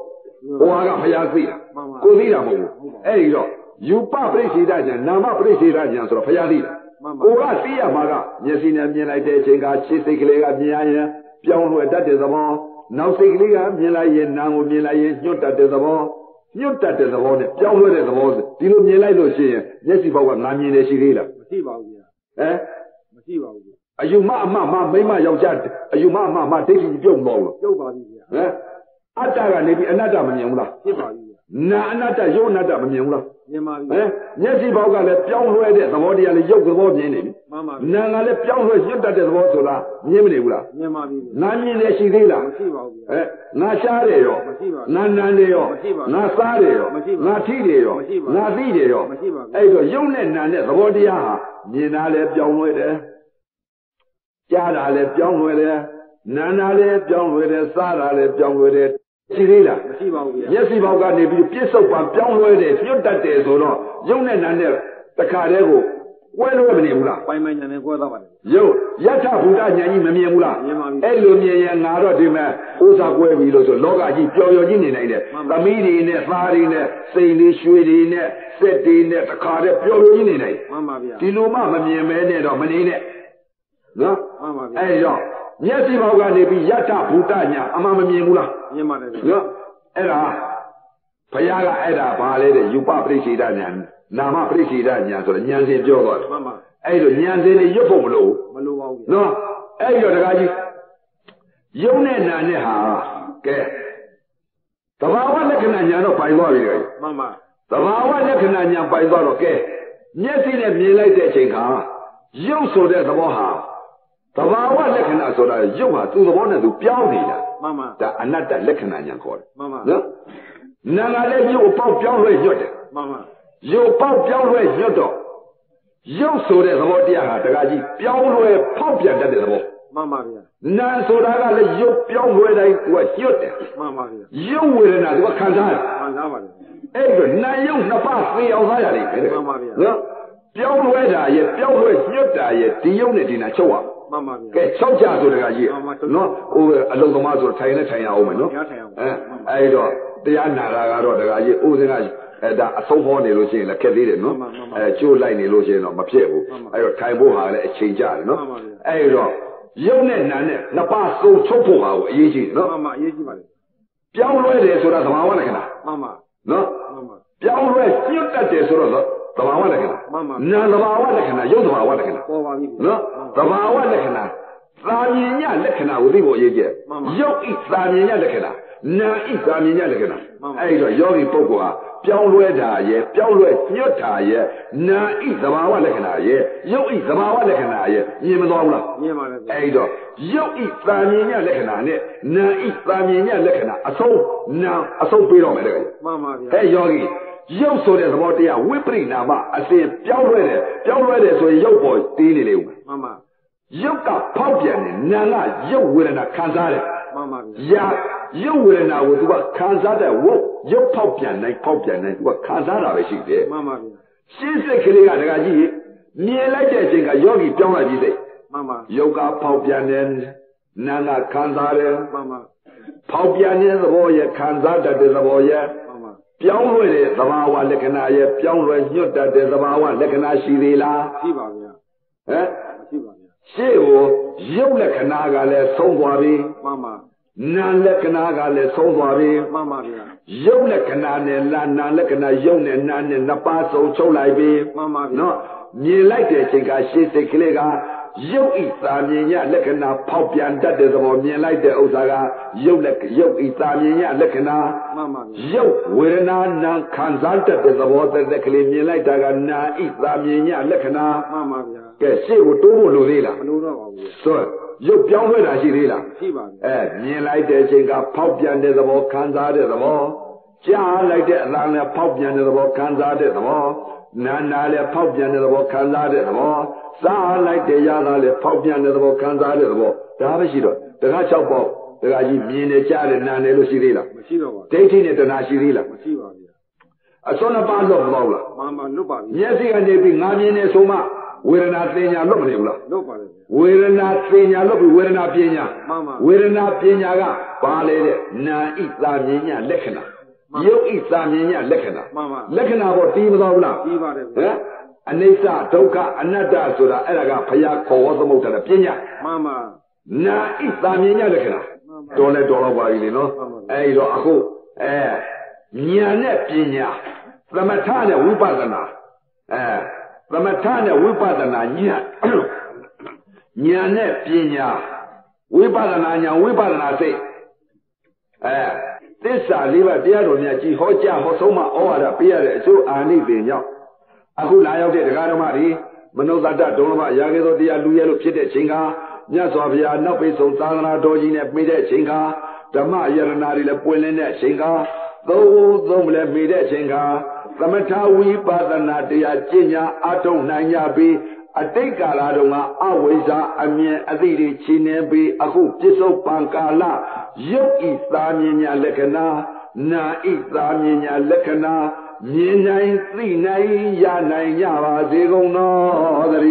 Speaker 3: ဟိုဟာကဘုရားသိတာကိုသိတာမဟုတ်ဘူးအဲ့ဒီတော့ယူပပရိသေတညာနာမပရိသေတညာဆိုတော့ဘုရားသိတာ
Speaker 2: မှန်ပါ
Speaker 3: ကိုကသိရမှာကမျက်စိနဲ့မြင်လိုက်တဲ့အချိန်ကရှေ့စိတ်ကလေးကမြင်ရရင်ပြောင်းလဲတတ်တဲ့သဘောနောက်စိတ်ကလေးကမြင်လိုက်ရင်နာကိုမြင်လိုက်ရင်ညွတ်တတ်တဲ့သဘောညွတ်တတ်တဲ့သဘောနဲ့ပြောင်းလဲတဲ့သဘောဒီလိုမြင်လိုက်လို့ရှိရင်မျက်စိဘောက်ကငါမြင်တယ်ရှိသေးလား
Speaker 2: မရှိပါဘူးဗျာ မရှိပါဘူးဗျာ
Speaker 3: အယူမအမမမိမယောက်ျားအယူမအမမဒိဋ္ဌိပြုတ်မလို့
Speaker 2: ပြုတ်ပါပြီဗျာ
Speaker 3: အတ္တကနေပြီးအနတ္တမမြင်ဘူးလား
Speaker 2: ဖြစ်ပါပြီဗျာ
Speaker 3: နာအနတ္တယုတ်အနတ္တမမြင်ဘူးလား
Speaker 2: မြင်ပါပြီ
Speaker 3: မျက်စိဘောက်ကလည်းပြောင်းလဲတဲ့သဘောတရားလည်းရုပ်သဘောမြင်နေပြီ
Speaker 2: မှန်ပါ
Speaker 3: နာကလည်းပြောင်းလဲရွတ်တတ်တဲ့သဘောဆိုလားမြင်မနေဘူးလား
Speaker 2: မြင်ပါပြီ
Speaker 3: နာမြင်တယ်ရှိသေးလား
Speaker 2: မရှိပါဘူး
Speaker 3: ငါရှားတယ်ရော
Speaker 2: မရှိပါဘူး
Speaker 3: ငါနန်းတယ်ရော
Speaker 2: မရှိပါဘူး
Speaker 3: ငါစားတယ်ရော
Speaker 2: မရှိပါဘူး
Speaker 3: ငါထိတယ်ရော
Speaker 2: မရှိပါဘူး
Speaker 3: ငါသိတယ်ရော
Speaker 2: မရှိပါဘူး
Speaker 3: အဲ့တော့ရုပ်နဲ့နာနဲ့သဘောတရားဟာမြင်တာလည်းပြောင်းလဲတယ်ကြားတာလည်းပြောင်းလဲတယ်နာတာလည်းပြောင်းလဲတယ်စားတာလည်းပြောင်းလဲတယ်ရှိသေးလား
Speaker 2: မရှိပါဘူးဗျာ
Speaker 3: မျက်စိဘောက်ကနေပြီးပြစ္ဆုတ်ပါပြောင်းလဲတယ်ညှတ်တတ်တယ်ဆိုတော့ရုပ်နဲ့နာနဲ့တခါတည်းကိုကွဲလွဲမနေဘူးလား
Speaker 2: ပိုင်ပိုင်ညာနဲ့ကွဲသွားပါတယ်
Speaker 3: ရုပ်ယထာဘုဒ္ဓဉာဏ်ကြီးမမြင်ဘူးလား
Speaker 2: မြင်ပါပြီ
Speaker 3: အဲ့လိုမြင်ရင်ငါတော့ဒီမဲ့ဥစ္စာကွဲပြီလို့ဆိုလောကကြီးပျော်ပျော်ကြီးနေနိုင်တယ်သမီးတွေနဲ့သားတွေနဲ့စိန်တွေရွှေတွေနဲ့စက်တွေနဲ့တခါတည်းပျော်ပျော်ကြီးနေနိုင်
Speaker 2: မှန်ပါဗျာ
Speaker 3: ဒီလိုမှမမြင်မဲနဲ့တော့မနေနဲ့နော်
Speaker 2: မှန်ပါဗျာ
Speaker 3: အဲ့တော့မျက်စိဘောက်ကနေပြီးယထာဘုဒ္ဓဉာဏ်အမှန်မမြင်ဘူးလား
Speaker 2: မြင်ပါတယ်ဗျာ
Speaker 3: နော်အဲ့ဒါဘုရားကအဲ့ဒါဘာလဲတဲ့ယူပပရိစ္ဆေဒဉာဏ်နာမပရိစ္ဆေဒဉာဏ်ဆိုတော့ဉာဏ်စဉ်ပြောသွားတယ်
Speaker 2: မှန်ပါ
Speaker 3: အဲ့တော့ဉာဏ်စဉ်တွေရွတ်ဖို့မလို့
Speaker 2: မလိုပါဘူးဗျာ
Speaker 3: နော်အဲ့တော့တခါကြီးယုံနဲ့နာနဲ့ဟာကဲသဘာဝလက္ခဏာညာတော့ပိုင်သွားပြီလေ
Speaker 2: မှန်ပါ
Speaker 3: သဘာဝလက္ခဏာညာပိုင်သွားတော့ကဲမျက်စိနဲ့မြင်လိုက်တဲ့အချိန်ခါယုံဆိုတဲ့သဘောဟာသဘာဝလက္ခဏာဆိုတာယုံဟာသူ့သဘောနဲ့သူပြောင်းနေတာ
Speaker 2: မှန်ပါ
Speaker 3: ဒါအနတ္တလက္ခဏာညာခေါ်တယ်
Speaker 2: မှန်ပါ
Speaker 3: နော်နာကလည်းယုံပေါက်ပြောင်းလဲညွတ်တယ်
Speaker 2: မှန်ပါ
Speaker 3: ယုံပေါက်ပြောင်းလဲညွတ်တော့ယုံဆိုတဲ့သဘောတရားဟာတခါကြီးပြောင်းလဲဖောက်ပြန်တတ်တဲ့သဘော
Speaker 2: မှန်ပါဗျာ
Speaker 3: နာဆိုတာကလည်းရုပ်ပြောင်းလဲတိုင်းသူကညွတ်တယ်
Speaker 2: မှန်ပါဗျာ
Speaker 3: ရုပ်ဝေဒနာသူကခံစားတယ်
Speaker 2: ခံစားပါတယ်
Speaker 3: အဲ့ဒါနာယုံနှစ်ပါးသိအောင်သားရလိမ့်မယ်တဲ့
Speaker 2: မှန်ပါဗျာ
Speaker 3: နော်ပြောင်းလဲတာရဲ့ပြောင်းလဲညွတ်တာရဲ့ဒီယုံနဲ့ဒီနာချုပ်ရ
Speaker 2: မှန်ပါဗျာ
Speaker 3: ကဲချုပ်ကြဆိုတကကြီး
Speaker 2: မှန်ပါချုပ်
Speaker 3: နော်ဟိုအလုံးသမားဆိုထိုင်နဲ့ထိုင်ရအောင်မယ်နော်
Speaker 2: တရားထိုင်အောင်
Speaker 3: အဲ့တော့တရားနာတာကတော့တကကြီးဥစဉ်ကအဲ့ဒါအဆုံးဟောနေလို့ရှိရင်လည်းခက်သေးတယ်နော်
Speaker 2: မှန်ပါမှန်ပါ
Speaker 3: ကျိုးလိုက်နေလို့ရှိရင်တော့မဖြစ်ဘူး
Speaker 2: မှန်ပါ
Speaker 3: အဲ့တော့ထိုင်ဖို့ဟာလည်းအချိန်ကြတယ်နော်
Speaker 2: မှန်ပါဗျာ
Speaker 3: အဲ့တော့ယုံနဲ့နာနဲ့နှစ်ပါးစုံချုပ်ဖို့ဟာကိုအရေးကြီးတယ်နော်
Speaker 2: မှန်ပါအရေးကြီးပါတယ်
Speaker 3: ပြောင်းလဲတယ်ဆိုတာသဘာဝလက္ခဏာ
Speaker 2: မှန်ပါ
Speaker 3: နော်
Speaker 2: မှန်ပါ
Speaker 3: ပြောင်းလဲညှို့တတ်တယ်ဆိုတော့သဘာဝလက္ခဏာ
Speaker 2: မှန်ပါ
Speaker 3: နာသဘာဝလက္ခဏာယုံသဘာဝလက္ခဏာ
Speaker 2: ပေါ်ပါပြီ
Speaker 3: နော်သဘာဝလက္ခဏာသာမြင်ညလက္ခဏာကိုသိဖို့အရေးကြီးတယ်
Speaker 2: မှန်ပါ
Speaker 3: ယုတ်ဤသာမြင်ညလက္ခဏာနာဤသာမြင်ညလက္ခဏာ
Speaker 2: မှန်ပါ
Speaker 3: အဲ့တော့ယောဂီပုဂ္ဂိုလ်ဟာပြောင်းလဲတာရဲ့ပြောင်းလဲညွတ်တာရဲ့နာဤသဘာဝလက္ခဏာရဲ့ယုတ်ဤသဘာဝလက္ခဏာရဲ့မြင်မသွားဘူးလား
Speaker 2: မြင်ပါတယ်ဗျာ
Speaker 3: အဲ့တော့ယုတ်ဤသာမြင်ညလက္ခဏာနဲ့နာဤသာမြင်ညလက္ခဏာအဆုံးနာအဆုံးပေးတော့မယ်တဲ့
Speaker 2: မှန်ပါဗျာ
Speaker 3: ဟဲ့ယောဂီရုပ်ဆိုတဲ့သဘောတရားဝိပရိနာမအစဉ်ပြောင်းလဲတယ်ဆိုရင်ရုပ်ပေါ်တီးနေလေဦးမယ်
Speaker 2: မှန်ပါ
Speaker 3: ရုပ်ကဖောက်ပြန်တယ်နာကရုပ်ဝေဒနာခံစားတယ်
Speaker 2: မှန်ပါဗျာ
Speaker 3: ယာရုပ်ဝေဒနာကိုသူကခံစားတဲ့ဝုတ်ရုပ်ဖောက်ပြန်နိုင်သူကခံစားတာပဲရှိတယ်
Speaker 2: မှန်ပါဗျာ
Speaker 3: ရှင်းစိတ်ကလေးကတကကြီးမြင်လိုက်တဲ့အချိန်ကယောဂီပြောင်းလိုက်ပြီစိတ်
Speaker 2: မှန်ပါ
Speaker 3: ရုပ်ကဖောက်ပြန်တယ်နာကခံစားတယ်
Speaker 2: မှန်ပါ
Speaker 3: ဖောက်ပြန်တဲ့သဘောရဲ့ခံစားတတ်တဲ့သဘောရဲ့
Speaker 2: မှန်ပါ
Speaker 3: ပြောင်းလဲတဲ့သဘာဝလက္ခဏာရဲ့ပြောင်းလဲညွတ်တတ်တဲ့သဘာဝလက္ခဏာရှိသေးလား
Speaker 2: ရှိပါဗျာ
Speaker 3: ဟမ်
Speaker 2: မရှိပါဗျာ
Speaker 3: ရှေ့ကိုရုပ်လက္ခဏာကလည်းဆုံးသွားပြီ
Speaker 2: မှန်ပါ
Speaker 3: နာလက္ခဏာကလည်းဆုံးသွားပြီ
Speaker 2: မှန်ပါဗျာ
Speaker 3: ရုပ်လက္ခဏာနဲ့နာလက္ခဏာရုပ်နဲ့နာနဲ့နှစ်ပါးဆုံးချုပ်လိုက်ပြီ
Speaker 2: မှန်ပါဗျာ
Speaker 3: နော်မြင်လိုက်တဲ့အချိန်ကရှေ့စိတ်ကလေးကရုပ်ဤသာမြင်ညလက္ခဏာဖောက်ပြန်တတ်တဲ့သဘောမြင်လိုက်တဲ့ဥစ္စာကရုပ်ဤသာမြင်ညလက္ခဏာ
Speaker 2: မှန်ပါဗျာ
Speaker 3: ရုပ်ဝေဒနာနာခံစားတတ်တဲ့သဘောတဲ့ကလေးမြင်လိုက်တာကနာဤသာမြင်ညလက္ခဏာ
Speaker 2: မှန်ပါဗျာ
Speaker 3: ကဲရှေ့ကိုတိုးဖို့လိုသေးလား
Speaker 2: မလို့တော့ပါဘူးဗျာ
Speaker 3: ဆိုရုပ်ပြောင်းလဲတာရှိသေးလား
Speaker 2: ရှိပါဗျာ
Speaker 3: မြင်လိုက်တဲ့အချိန်ကဖောက်ပြန်တဲ့သဘောခံစားတဲ့သဘောကြားလိုက်တဲ့အသံနဲ့ဖောက်ပြန်တဲ့သဘောခံစားတဲ့သဘောနာလည်းဖောက်ပြန်တဲ့သဘောခံစားတဲ့သဘောစားလိုက်တဲ့ရတာလည်းဖောက်ပြန်တဲ့သဘောခံစားတဲ့သဘောဒါပဲရှိတော့တကား၆ပေါက်တကားကြီးမြင်နေကြားတယ်နားတယ်လို့ရှိသေးလား
Speaker 2: မရှိတော့ပါဘူး
Speaker 3: ဒိဋ္ဌိနဲ့တဏှာရှိသေးလား
Speaker 2: မရှိပါဗျာ
Speaker 3: အစွန်းနှစ်ပါးလွတ်မသွားဘူးလား
Speaker 2: မှန်ပါလွတ်ပါပြီ
Speaker 3: မျက်စိကနေပြီးငါမြင်နေဆိုမှဝေဒနာသင်ညာလွတ်မနေဘူးလား
Speaker 2: လွတ်ပါတယ်ဗျာ
Speaker 3: ဝေဒနာသင်ညာလွတ်ပြီးဝေဒနာပညာ
Speaker 2: မှန်ပါ
Speaker 3: ဝေဒနာပညာကဘာလဲတဲ့နာဣသာမြင်ညာလက္ခဏာယုတ်ဣသာမြင်ညာလက္ခဏာ
Speaker 2: မှန်ပါ
Speaker 3: လက္ခဏာပေါ်တီးမသွားဘူးလား
Speaker 2: ပြီးပါတယ်
Speaker 3: ဟ
Speaker 2: ဗျာ
Speaker 3: မ်အနိစ္စဒုက္ခအနတ္တဆိုတာအဲ့ဒါကဘုရားခေါ်ဝသမုဒ္ဒရာပညာ
Speaker 2: မှန်ပါ
Speaker 3: နာဣသာမြင်ညာလက္ခဏာတော်လဲတော်တော့ပါပြီလေနော်အဲ့တော့အခုဉာဏ်နဲ့ပညာသမထနဲ့ဝိပဿနာသမထနဲ့ဝိပဿနာဉာဏ်ဉာဏ်နဲ့ပညာဝိပဿနာဉာဏ်ဝိပဿနာစိတ်သိ စ္စာလေးပါးတရားတော်များကြီးဟောကြားဟောဆုံးမှဩဝါဒပေးရတဲ့အကျိုးအာနိသင်ကြောင့်အခုလာရောက်တဲ့တရားဓမ္မတွေမနုဿတဒုံလဘရာကေသောတရားလူရဲလို့ဖြစ်တဲ့ချိန်ကမြတ်စွာဘုရားနောက်ပိတ်ဆုံးသာသနာတော်ကြီးနဲ့ပြီးတဲ့ချိန်ကဓမ္မယရနာတွေလည်းပွင့်လင်းတဲ့ချိန်ကသုံးလည်းပြီးတဲ့ချိန်ကသမထဝိပဿနာတရားကျင့်ညာအထုတ်နိုင်ကြပြီးအတိတ်ကာလတုန်းကအဝိဇ္ဇာအမြင်အသိတွေခြင်နေပြီးအခုပြစ္ဆုတ်ပံကာလရုပ်ဤသာမြင်ညာလက္ခဏာနာဤသာမြင်ညာလက္ခဏာမြင်နိုင်သိနိုင်ရနိုင်ကြပါစေကုန်သောသတ